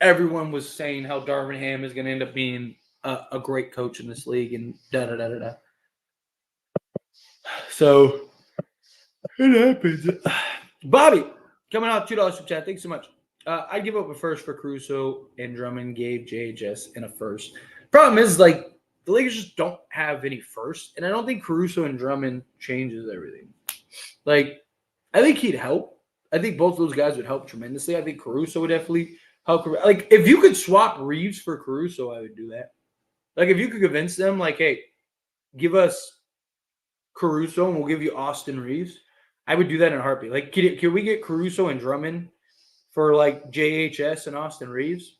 everyone was saying how Darvin Ham is going to end up being a great coach in this league and da-da-da-da-da. So it happens. Bobby, coming out $2 for chat. Thanks so much. I'd give up a first for Caruso and Drummond, Gabe, JHS, and a first. Problem is, like, the Lakers just don't have any first, and I don't think Caruso and Drummond changes everything. Like, I think he'd help. I think both those guys would help tremendously. I think Caruso would definitely help. Like, if you could swap Reeves for Caruso, I would do that. Like, if you could convince them, like, hey, give us Caruso and we'll give you Austin Reeves, I would do that in a heartbeat. Like, can we get Caruso and Drummond for, like, JHS and Austin Reeves?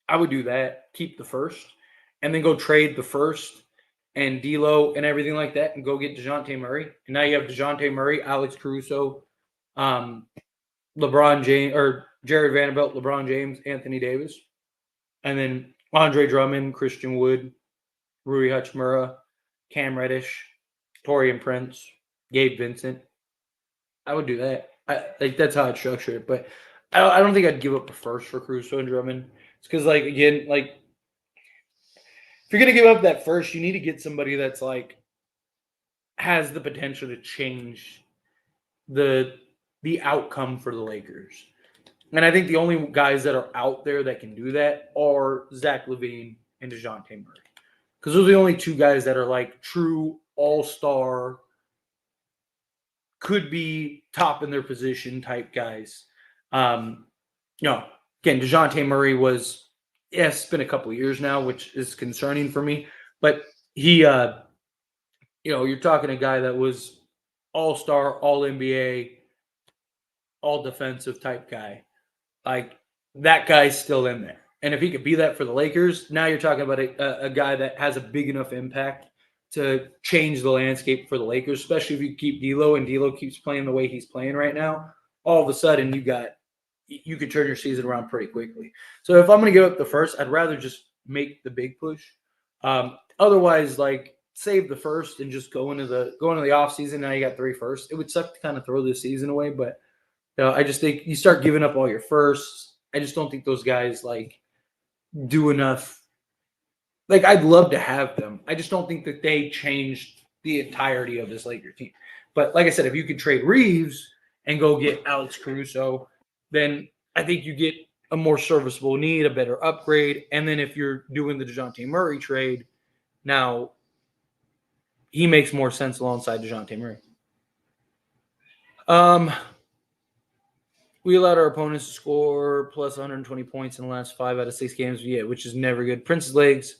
I would do that. Keep the first. And then go trade the first and D'Lo and everything like that and go get DeJounte Murray. And now you have DeJounte Murray, Alex Caruso, LeBron James, or Jared Vanderbilt, LeBron James, Anthony Davis. And then Andre Drummond, Christian Wood, Rui Hachimura, Cam Reddish, Taurean Prince, Gabe Vincent. I would do that. That's how I'd structure it. But I don't think I'd give up a first for Caruso and Drummond. It's because, like, again, like, if you're going to give up that first, you need to get somebody that's, like, has the potential to change the outcome for the Lakers. And I think the only guys that are out there that can do that are Zach LaVine and DeJounte Murray. Because those are the only two guys that are, like, true all-star, could be top in their position type guys. again, DeJounte Murray was, it's been a couple of years now, which is concerning for me. But he, you're talking a guy that was all-star, all-NBA, all-defensive type guy. Like, that guy's still in there. And if he could be that for the Lakers, now you're talking about a guy that has a big enough impact to change the landscape for the Lakers, especially if you keep D'Lo and D'Lo keeps playing the way he's playing right now. All of a sudden, you could turn your season around pretty quickly. So if I'm going to give up the first, I'd rather just make the big push. Otherwise, like, save the first and just go into the offseason. Now you got 3 firsts. It would suck to kind of throw this season away, but I just think you start giving up all your firsts. I just don't think those guys like do enough. Like, I'd love to have them. I just don't think that they changed the entirety of this Laker team. But like I said, if you could trade Reeves and go get Alex Caruso, then I think you get a more serviceable need, a better upgrade. And then if you're doing the DeJounte Murray trade, now he makes more sense alongside DeJounte Murray. We allowed our opponents to score plus 120 points in the last 5 out of 6 games. Yeah, which is never good. Prince's legs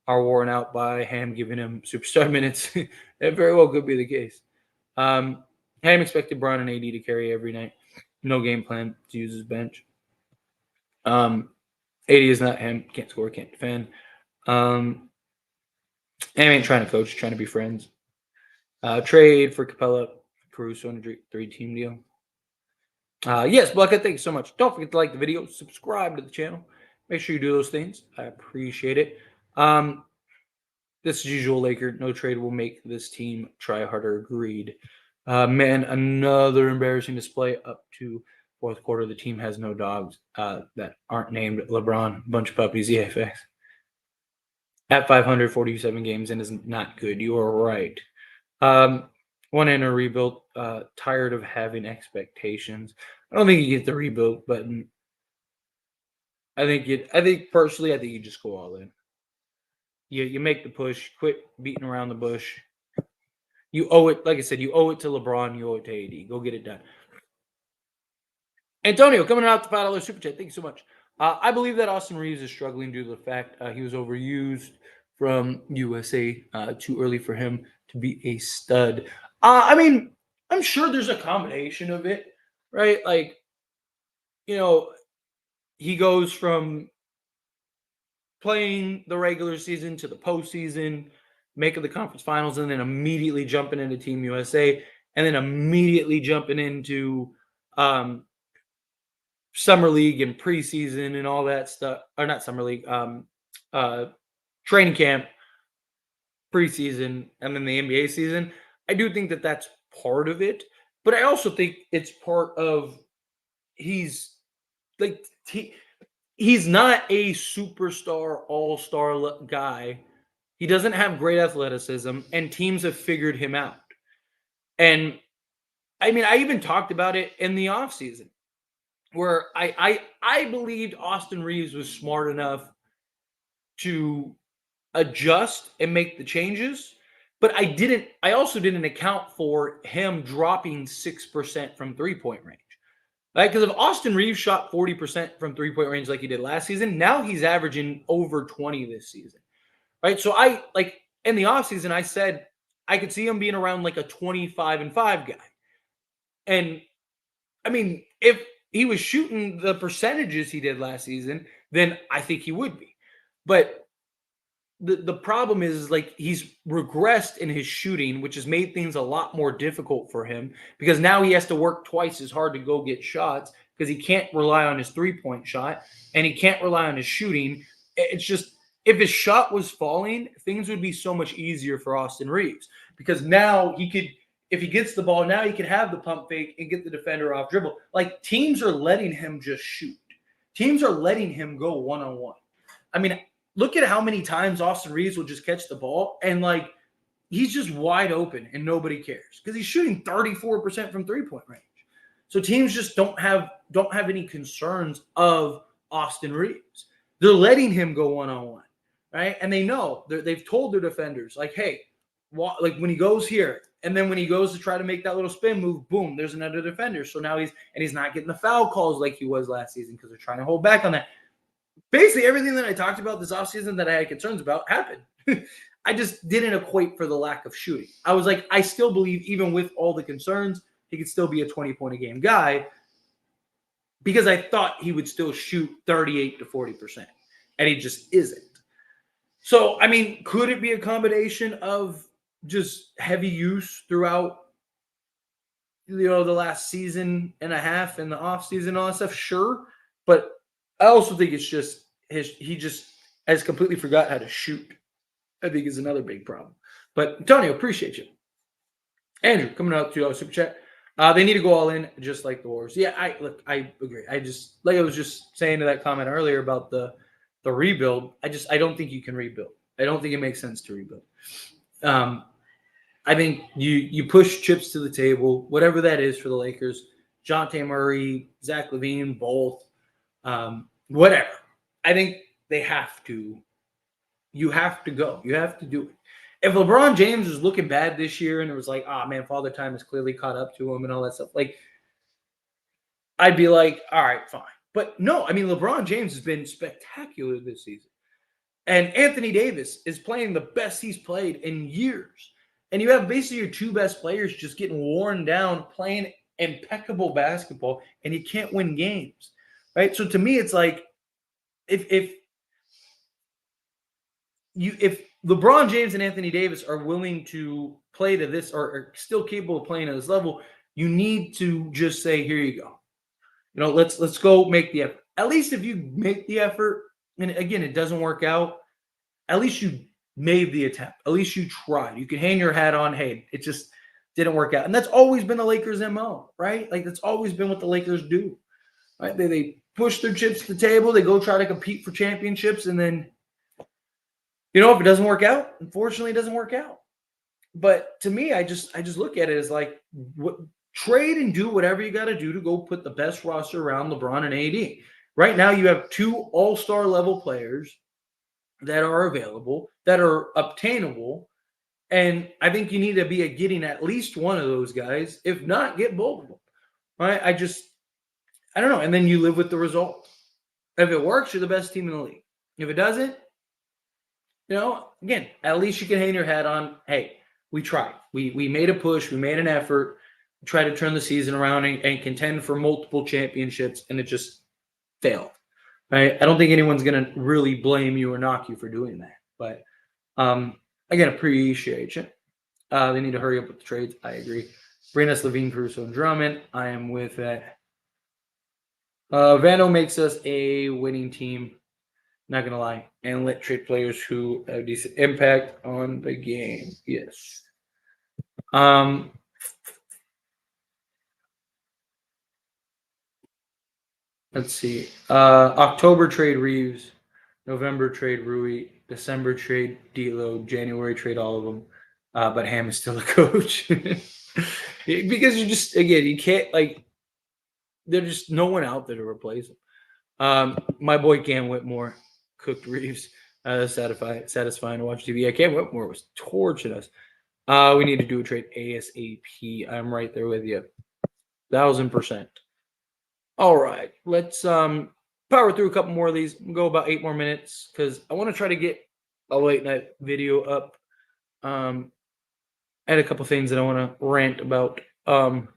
are worn out by Ham giving him superstar minutes. That very well could be the case. Ham expected Bron and AD to carry every night. No game plan to use his bench. AD is not Ham. Can't score, can't defend. Ham ain't trying to coach, trying to be friends. Trade for Capella, Caruso, and a 3-team deal. Yes, Bucket, thank you so much. Don't forget to like the video, subscribe to the channel. Make sure you do those things. I appreciate it. This is usual Laker. No trade will make this team try harder. Agreed. Man, another embarrassing display up to fourth quarter. The team has no dogs that aren't named LeBron. Bunch of puppies. Yeah, facts. At 547 games and is not good. You are right. One in a rebuild. Tired of having expectations. I don't think you get the rebuild button. I think personally, I think you just go all in. You make the push. Quit beating around the bush. You owe it, like I said, you owe it to LeBron. You owe it to AD. Go get it done. Antonio coming out to $5 super chat. Thank you so much. I believe that Austin Reeves is struggling due to the fact he was overused from USA. Too early for him to be a stud. I mean, I'm sure there's a combination of it, right? Like, he goes from playing the regular season to the postseason, making the conference finals, and then immediately jumping into Team USA, and then immediately jumping into Summer League and preseason and all that stuff. Or not Summer League, training camp, preseason, and then the NBA season. I do think that that's part of it, but I also think it's part of he's not a superstar, all-star guy. He doesn't have great athleticism, and teams have figured him out. And I mean, I even talked about it in the offseason where I believed Austin Reeves was smart enough to adjust and make the changes, but I also didn't account for him dropping 6% from 3-point range. Right? Because if Austin Reeves shot 40% from 3-point range like he did last season, now he's averaging over 20 this season. Right? So in the offseason, I said I could see him being around like a 25-5 guy. And I mean, if he was shooting the percentages he did last season, then I think he would be. But the problem is like he's regressed in his shooting, which has made things a lot more difficult for him because now he has to work twice as hard to go get shots because he can't rely on his 3-point shot and he can't rely on his shooting. It's just, if his shot was falling, things would be so much easier for Austin Reeves because now he could, if he gets the ball, now he could have the pump fake and get the defender off dribble. Like, teams are letting him just shoot. Teams are letting him go one-on-one. I mean, look at how many times Austin Reeves will just catch the ball and like he's just wide open and nobody cares because he's shooting 34% from 3-point range. So teams just don't have any concerns of Austin Reeves. They're letting him go one-on-one, right? And they know they've told their defenders like, hey, like when he goes here, And then when he goes to try to make that little spin move, boom, there's another defender. So now he's not getting the foul calls like he was last season because they're trying to hold back on that. Basically, everything that I talked about this offseason that I had concerns about happened. I just didn't equate for the lack of shooting. I was like, I still believe, even with all the concerns, he could still be a 20-point-a-game guy because I thought he would still shoot 38 to 40%, and he just isn't. So, I mean, could it be a combination of just heavy use throughout, the last season and a half and the offseason and all that stuff? Sure. But I also think it's just he just has completely forgot how to shoot. I think is another big problem. But Antonio, appreciate you. Andrew, coming up to super chat. They need to go all in, just like the Warriors. Yeah, I agree. I just, like I was just saying to that comment earlier about the rebuild. I don't think you can rebuild. I don't think it makes sense to rebuild. I think you push chips to the table, whatever that is for the Lakers. Dejounte Murray, Zach LaVine, both, whatever. I think they have to. You have to go. You have to do it. If LeBron James was looking bad this year and it was like, man, Father Time has clearly caught up to him and all that stuff, like, I'd be like, all right, fine. But no, I mean, LeBron James has been spectacular this season. And Anthony Davis is playing the best he's played in years. And you have basically your two best players just getting worn down, playing impeccable basketball, and you can't win games, right? So to me, it's like if LeBron James and Anthony Davis are willing to play to this, or are still capable of playing at this level, you need to just say, here you go. Let's go make the effort. At least if you make the effort, and again, it doesn't work out, at least you made the attempt. At least you tried. You can hang your hat on, hey, it just didn't work out. And that's always been the Lakers' MO, right? Like, that's always been what the Lakers do, right? They push their chips to the table. They go try to compete for championships. And then, if it doesn't work out, unfortunately, it doesn't work out. But to me, I just look at it as like, trade and do whatever you got to do to go put the best roster around LeBron and AD. Right now, you have two all-star level players that are available, that are obtainable, and I think you need to be getting at least one of those guys. If not, get both of them. Right? I don't know. And then you live with the result. If it works, you're the best team in the league. If it doesn't, again, at least you can hang your hat on, hey, we tried. We made a push. We made an effort. Try to turn the season around and contend for multiple championships, and it just failed. Right? I don't think anyone's going to really blame you or knock you for doing that. But again, appreciate you. They need to hurry up with the trades. I agree. Bring us LaVine, Caruso, and Drummond. I am with that. Vando makes us a winning team. Not going to lie. And let trade players who have decent impact on the game. Yes. Let's see. October trade Reeves. November trade Rui. December trade D'Lo. January trade all of them. But Ham is still a coach. Because you can't, like, there's just no one out there to replace him. My boy Cam Whitmore cooked Reeves. Satisfying to watch TV. Cam Whitmore was torching us. We need to do a trade ASAP. I'm right there with you. 1,000%. All right, let's power through a couple more of these. We'll go about 8 more minutes because I want to try to get a late night video up. I had a couple things that I want to rant about. But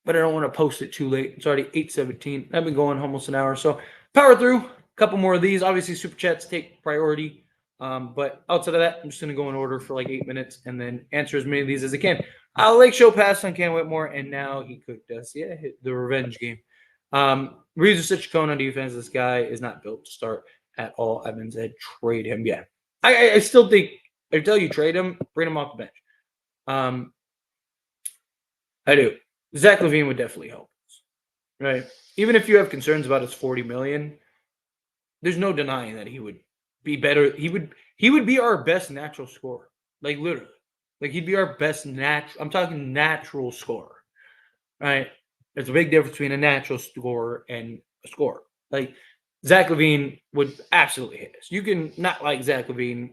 I don't want to post it too late. It's already 8:17. I've been going almost an hour. So power through a couple more of these. Obviously, super chats take priority. But outside of that, I'm just going to go in order for like 8 minutes and then answer as many of these as I can. Lake Show passed on Cam Whitmore, and now he cooked us. Yeah, the revenge game. Reeves is such a cone on defense. This guy is not built to start at all. I've said trade him. Yeah, I still think until you trade him, bring him off the bench. I do. Zach LaVine would definitely help us, right? Even if you have concerns about his $40 million, there's no denying that he would be better. He would be our best natural scorer, like literally. Like, he'd be our best I'm talking natural scorer, right? There's a big difference between a natural scorer and a scorer. Like, Zach LaVine would absolutely hit us. You can not like Zach LaVine,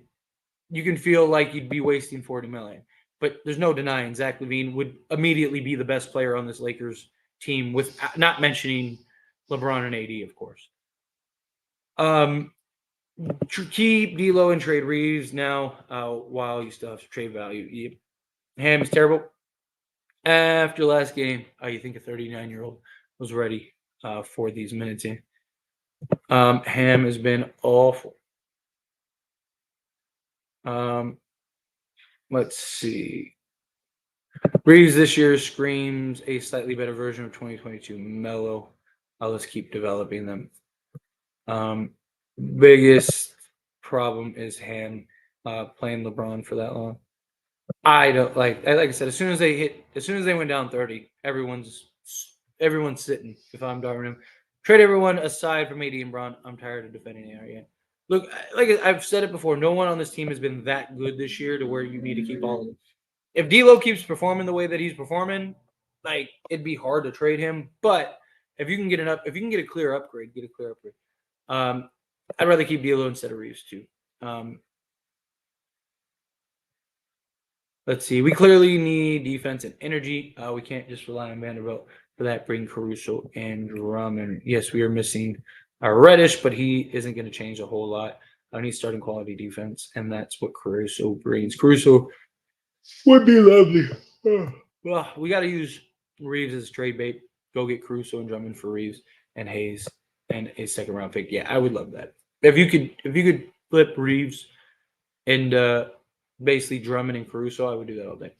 you can feel like you'd be wasting $40 million. But there's no denying Zach LaVine would immediately be the best player on this Lakers team, with not mentioning LeBron and AD, of course. Keep D'Lo and trade Reeves now while you still have trade value. Ham is terrible. After last game, you think a 39-year-old was ready for these minutes in. Ham has been awful. Let's see. Reeves this year screams a slightly better version of 2022 Melo. Let's keep developing them. Biggest problem is Ham playing LeBron for that long. I don't like I said, as soon as they went down 30, everyone's sitting. If I'm Darvin Ham, trade everyone aside from AD and Bron. I'm tired of defending the area. Look, like I've said it before, no one on this team has been that good this year to where you need to keep all of them. If D'Lo keeps performing the way that he's performing, like it'd be hard to trade him. But if you can get a clear upgrade, get a clear upgrade. I'd rather keep D'Lo instead of Reeves too. Let's see. We clearly need defense and energy. We can't just rely on Vanderbilt for that. Bring Caruso and Drummond. Yes, we are missing Reddish, but he isn't going to change a whole lot. I need starting quality defense, and that's what Caruso brings. Caruso would be lovely. Well, we got to use Reeves as trade bait. Go get Caruso and Drummond for Reeves and Hayes and a second round pick. Yeah, I would love that. If you could flip Reeves and basically Drummond and Caruso, I would do that all day.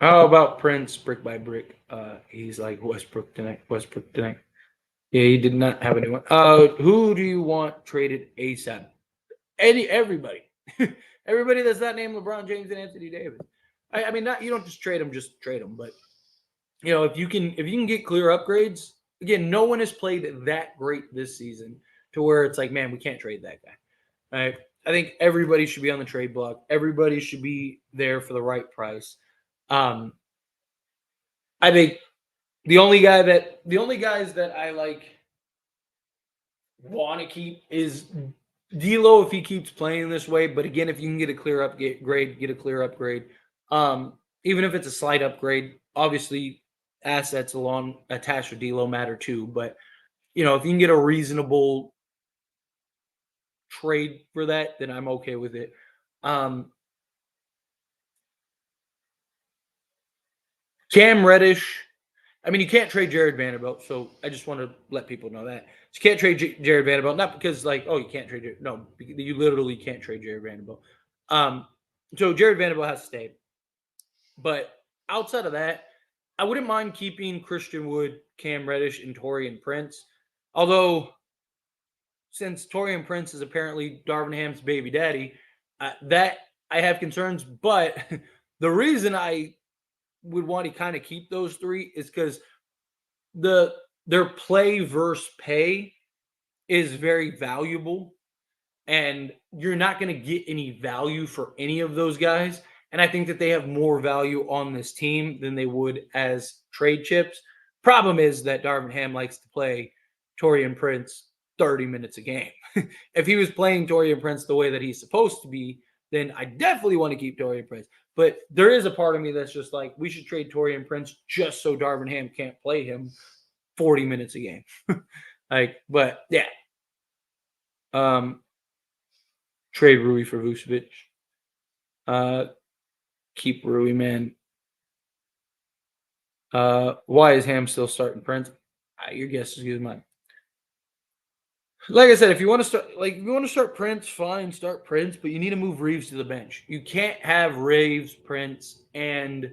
How about Prince brick by brick? He's like Westbrook tonight. Yeah, he did not have anyone. Who do you want traded ASAP? Everybody. Everybody that's not named LeBron James and Anthony Davis. I mean, not you don't just trade them, but if you can get clear upgrades. Again, no one has played that great this season to where it's like, man, we can't trade that guy. Right? I think everybody should be on the trade block. Everybody should be there for the right price. I think the only guys that I like want to keep is D'Lo if he keeps playing this way. But again, if you can get a clear upgrade, get a clear upgrade. Even if it's a slight upgrade, obviously assets along attached with D'Lo matter too. But if you can get a reasonable trade for that, then I'm okay with it. Cam Reddish. I mean, you can't trade Jared Vanderbilt, so I just want to let people know that. So you can't trade Jared Vanderbilt, not because you can't trade Jared. No, you literally can't trade Jared Vanderbilt. So Jared Vanderbilt has to stay. But outside of that, I wouldn't mind keeping Christian Wood, Cam Reddish, and Taurean Prince. Although, since Taurean Prince is apparently Darvin Ham's baby daddy, that I have concerns. But the reason I would want to kind of keep those three is because their play versus pay is very valuable, and you're not going to get any value for any of those guys. And I think that they have more value on this team than they would as trade chips. Problem is that Darvin Ham likes to play Taurean Prince 30 minutes a game. If he was playing Taurean Prince the way that he's supposed to be, then I definitely want to keep Taurean Prince. But there is a part of me that's just like, we should trade Taurean Prince just so Darvin Ham can't play him 40 minutes a game. But yeah. Trade Rui for Vucevic. Keep Rui, man. Why is Ham still starting Prince? Your guess is as good as mine. Like I said, if you want to start Prince, fine, start Prince, but you need to move Reeves to the bench. You can't have Reeves, Prince, and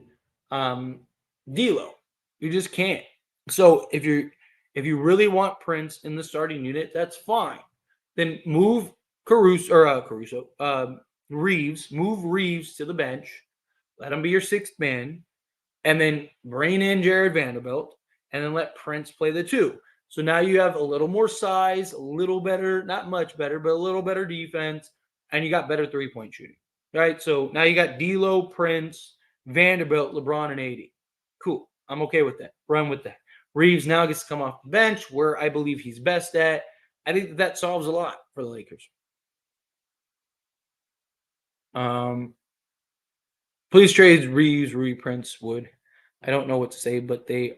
D'Lo. You just can't. So if you really want Prince in the starting unit, that's fine. Then move Reeves. Move Reeves to the bench. Let him be your sixth man, and then bring in Jared Vanderbilt, and then let Prince play the two. So now you have a little more size, a little better, not much better, but a little better defense, and you got better three-point shooting. Right? So now you got D'Lo, Prince, Vanderbilt, LeBron, and AD. Cool. I'm okay with that. Run with that. Reeves now gets to come off the bench, where I believe he's best at. I think that solves a lot for the Lakers. Please trade Reeves, reprints Wood. I don't know what to say, but they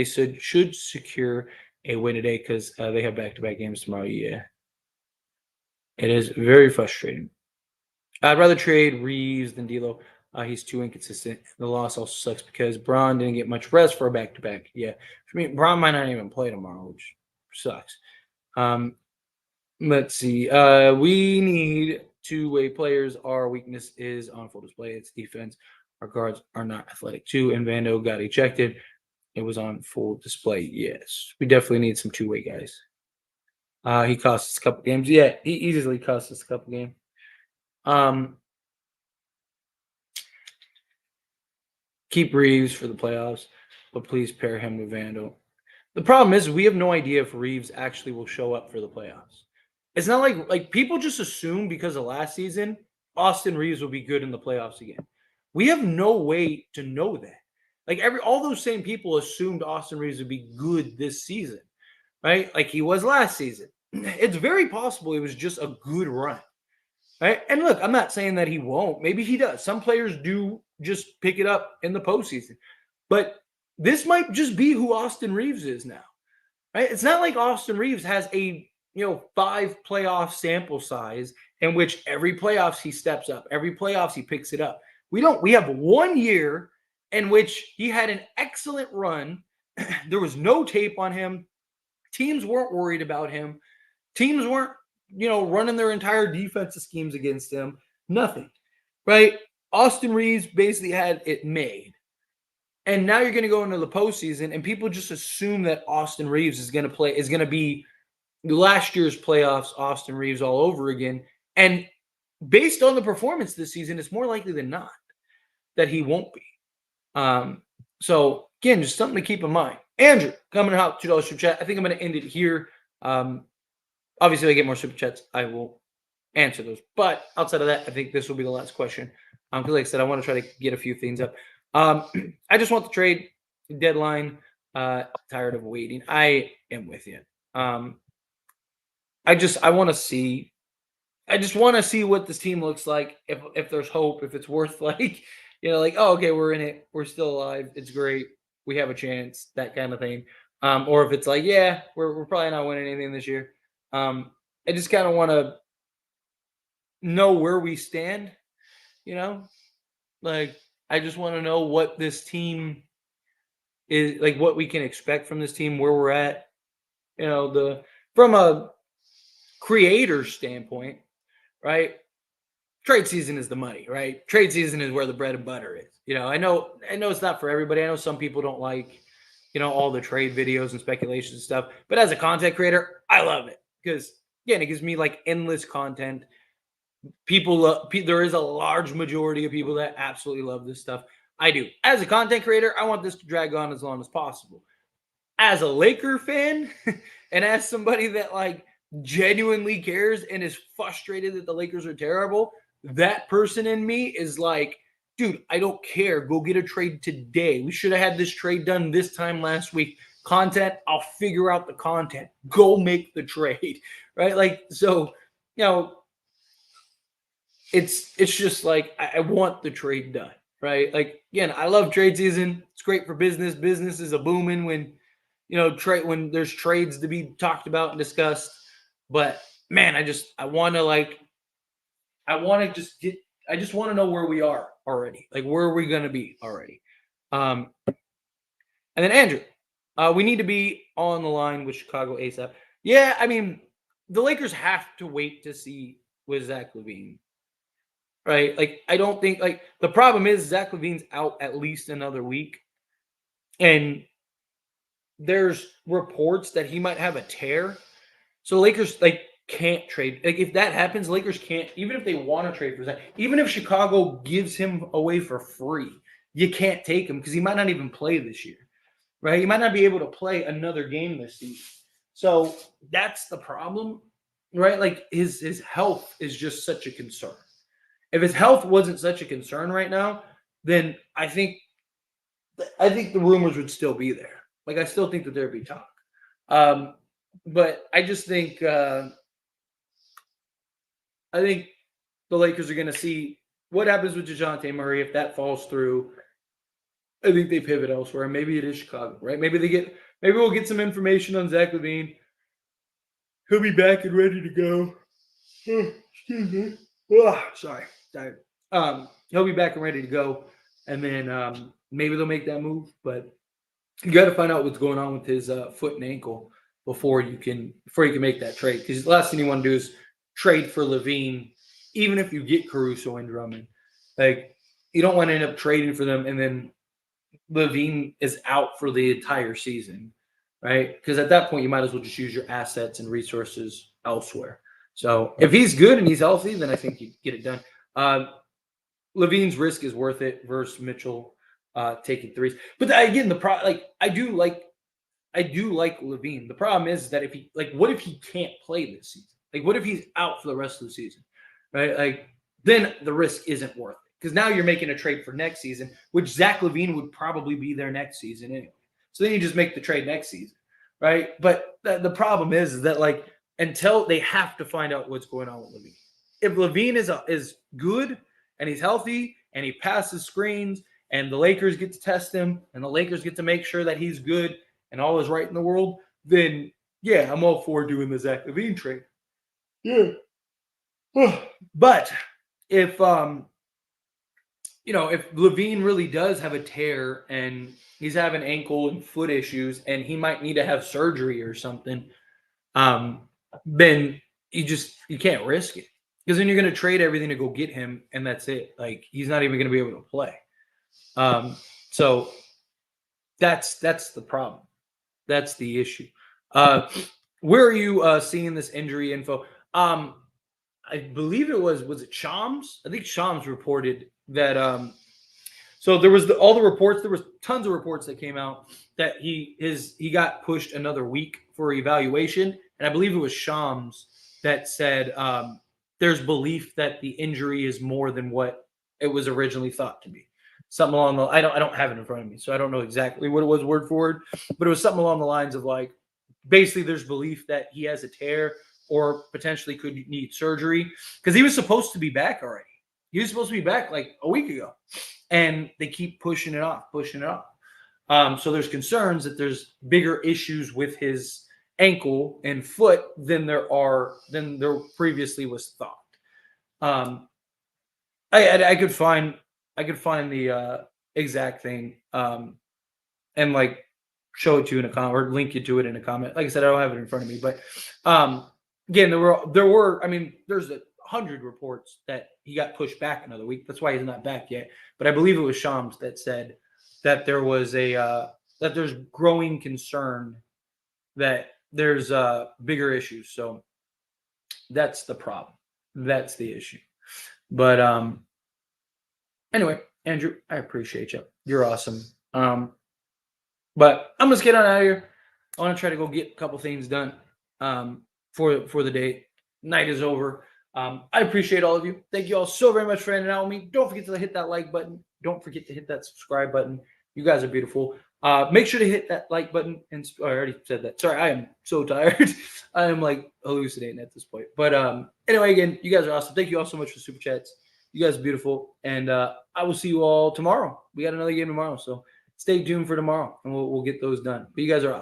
should secure a win today because they have back-to-back games tomorrow. Yeah, it is very frustrating. I'd rather trade Reeves than D'Lo. He's too inconsistent. The loss also sucks because Braun didn't get much rest for a back-to-back. Yeah, for me, Braun might not even play tomorrow, which sucks. Let's see. We need two-way players. Our weakness is on full display. It's defense. Our guards are not athletic too. And Vando got ejected. It was on full display. Yes, we definitely need some two-way guys. He cost us a couple games. Yeah, he easily cost us a couple games. Keep Reeves for the playoffs, but please pair him with Vando. The problem is we have no idea if Reeves actually will show up for the playoffs. It's not like people just assume because of last season, Austin Reeves will be good in the playoffs again. We have no way to know that. Like all those same people assumed Austin Reeves would be good this season, right? Like he was last season. It's very possible it was just a good run. Right? And look, I'm not saying that he won't. Maybe he does. Some players do just pick it up in the postseason. But this might just be who Austin Reeves is now. Right? It's not like Austin Reeves has a 5 playoff sample size in which every playoffs he steps up, every playoffs he picks it up. We have 1 year in which he had an excellent run. There was no tape on him. Teams weren't worried about him. Teams weren't running their entire defensive schemes against him. Nothing, right? Austin Reeves basically had it made. And now you're going to go into the postseason, and people just assume that Austin Reeves is going to be last year's playoffs Austin Reeves all over again. And based on the performance this season, it's more likely than not that he won't be. So, again, just something to keep in mind. Andrew, coming out, $2 super chat. I think I'm going to end it here. Obviously, if I get more super chats, I will answer those. But outside of that, I think this will be the last question. Because like I said, I want to try to get a few things up. I just want the trade deadline. Tired of waiting. I am with you. I just want to see what this team looks like. If there's hope, if it's worth oh, okay, we're in it. We're still alive. It's great. We have a chance, that kind of thing. Or if it's like, yeah, we're probably not winning anything this year. I just kind of want to know where we stand, I just want to know what this team is like, what we can expect from this team, where we're at, from a creator standpoint, right? Trade season is the money, right? Trade season is where the bread and butter is. I know it's not for everybody. I know some people don't like, all the trade videos and speculations and stuff, but as a content creator, I love it because again, it gives me endless content. There is a large majority of people that absolutely love this stuff. I do. As a content creator, I want this to drag on as long as possible. As a Laker fan and as somebody that genuinely cares and is frustrated that the Lakers are terrible, that person in me is like, dude, I don't care. Go get a trade today. We should have had this trade done this time last week. Content, I'll figure out the content. Go make the trade, right? It's just I want the trade done, right? Again, I love trade season. It's great for business. Business is a booming when when there's trades to be talked about and discussed. But man, I just want to know where we are already. Where are we going to be already? And then Andrew, we need to be on the line with Chicago ASAP. Yeah, I mean, the Lakers have to wait to see with Zach LaVine. Right? I don't think the problem is Zach LaVine's out at least another week. And there's reports that he might have a tear. So Lakers can't trade. If that happens, Lakers can't, even if they want to trade for Zach, even if Chicago gives him away for free, you can't take him because he might not even play this year. Right? He might not be able to play another game this season. So that's the problem. Right? His health is just such a concern. If his health wasn't such a concern right now, then I think the rumors would still be there. I still think that there'd be talk. But I just think I think the Lakers are going to see what happens with DeJounte Murray if that falls through. I think they pivot elsewhere. Maybe it is Chicago, right? Maybe we'll get some information on Zach LaVine. He'll be back and ready to go. Excuse me. Sorry. He'll be back and ready to go, and then maybe they'll make that move. But you got to find out what's going on with his foot and ankle before you can make that trade. Because the last thing you want to do is trade for LaVine, even if you get Caruso and Drummond. Like, you don't want to end up trading for them and then LaVine is out for the entire season, right? Because at that point, you might as well just use your assets and resources elsewhere. So if he's good and he's healthy, then I think you get it done. LaVine's risk is worth it versus Mitchell taking threes. But again, I do like LaVine. The problem is that what if he can't play this season? Like, what if he's out for the rest of the season, right? Like, then the risk isn't worth it. Because now you're making a trade for next season, which Zach LaVine would probably be there next season anyway. So then you just make the trade next season, right? But the problem is that, like, until they have to find out what's going on with LaVine. If LaVine is good and he's healthy and he passes screens and the Lakers get to test him and the Lakers get to make sure that he's good and all is right in the world, then yeah, I'm all for doing the Zach LaVine trade. Yeah. But if if LaVine really does have a tear and he's having ankle and foot issues and he might need to have surgery or something, then you can't risk it. Because then you're going to trade everything to go get him, and that's it. Like, he's not even going to be able to play. So that's the problem. That's the issue. Where are you seeing this injury info? I believe was it Shams? I think Shams reported that so there was all the reports, there was tons of reports that came out that he got pushed another week for evaluation, and I believe it was Shams that said there's belief that the injury is more than what it was originally thought to be. Something along the I don't have it in front of me, so I don't know exactly what it was word for word, but it was something along the lines of, like, basically there's belief that he has a tear or potentially could need surgery, because he was supposed to be back already. He was supposed to be back like a week ago, and they keep pushing it off. So there's concerns that there's bigger issues with his ankle and foot than there previously was thought. I could find the exact thing and like show it to you in a comment or link you to it in a comment. Like I said, I don't have it in front of me, but again, there were. I mean, there's 100 reports that he got pushed back another week. That's why he's not back yet. But I believe it was Shams that said that there was that there's growing concern that there's bigger issues. So that's the problem. That's the issue. But anyway, Andrew, I appreciate you. You're awesome. But I'm just getting out of here. I want to try to go get a couple things done for the day. Night is over. I appreciate all of you. Thank you all so very much for hanging out with me. Don't forget to hit that like button. Don't forget to hit that subscribe button. You guys are beautiful. Make sure to hit that like button. And I already said that. Sorry, I am so tired. I am like hallucinating at this point. But anyway, again, you guys are awesome. Thank you all so much for super chats. You guys are beautiful. And I will see you all tomorrow. We got another game tomorrow. So stay tuned for tomorrow and we'll get those done. But you guys are awesome.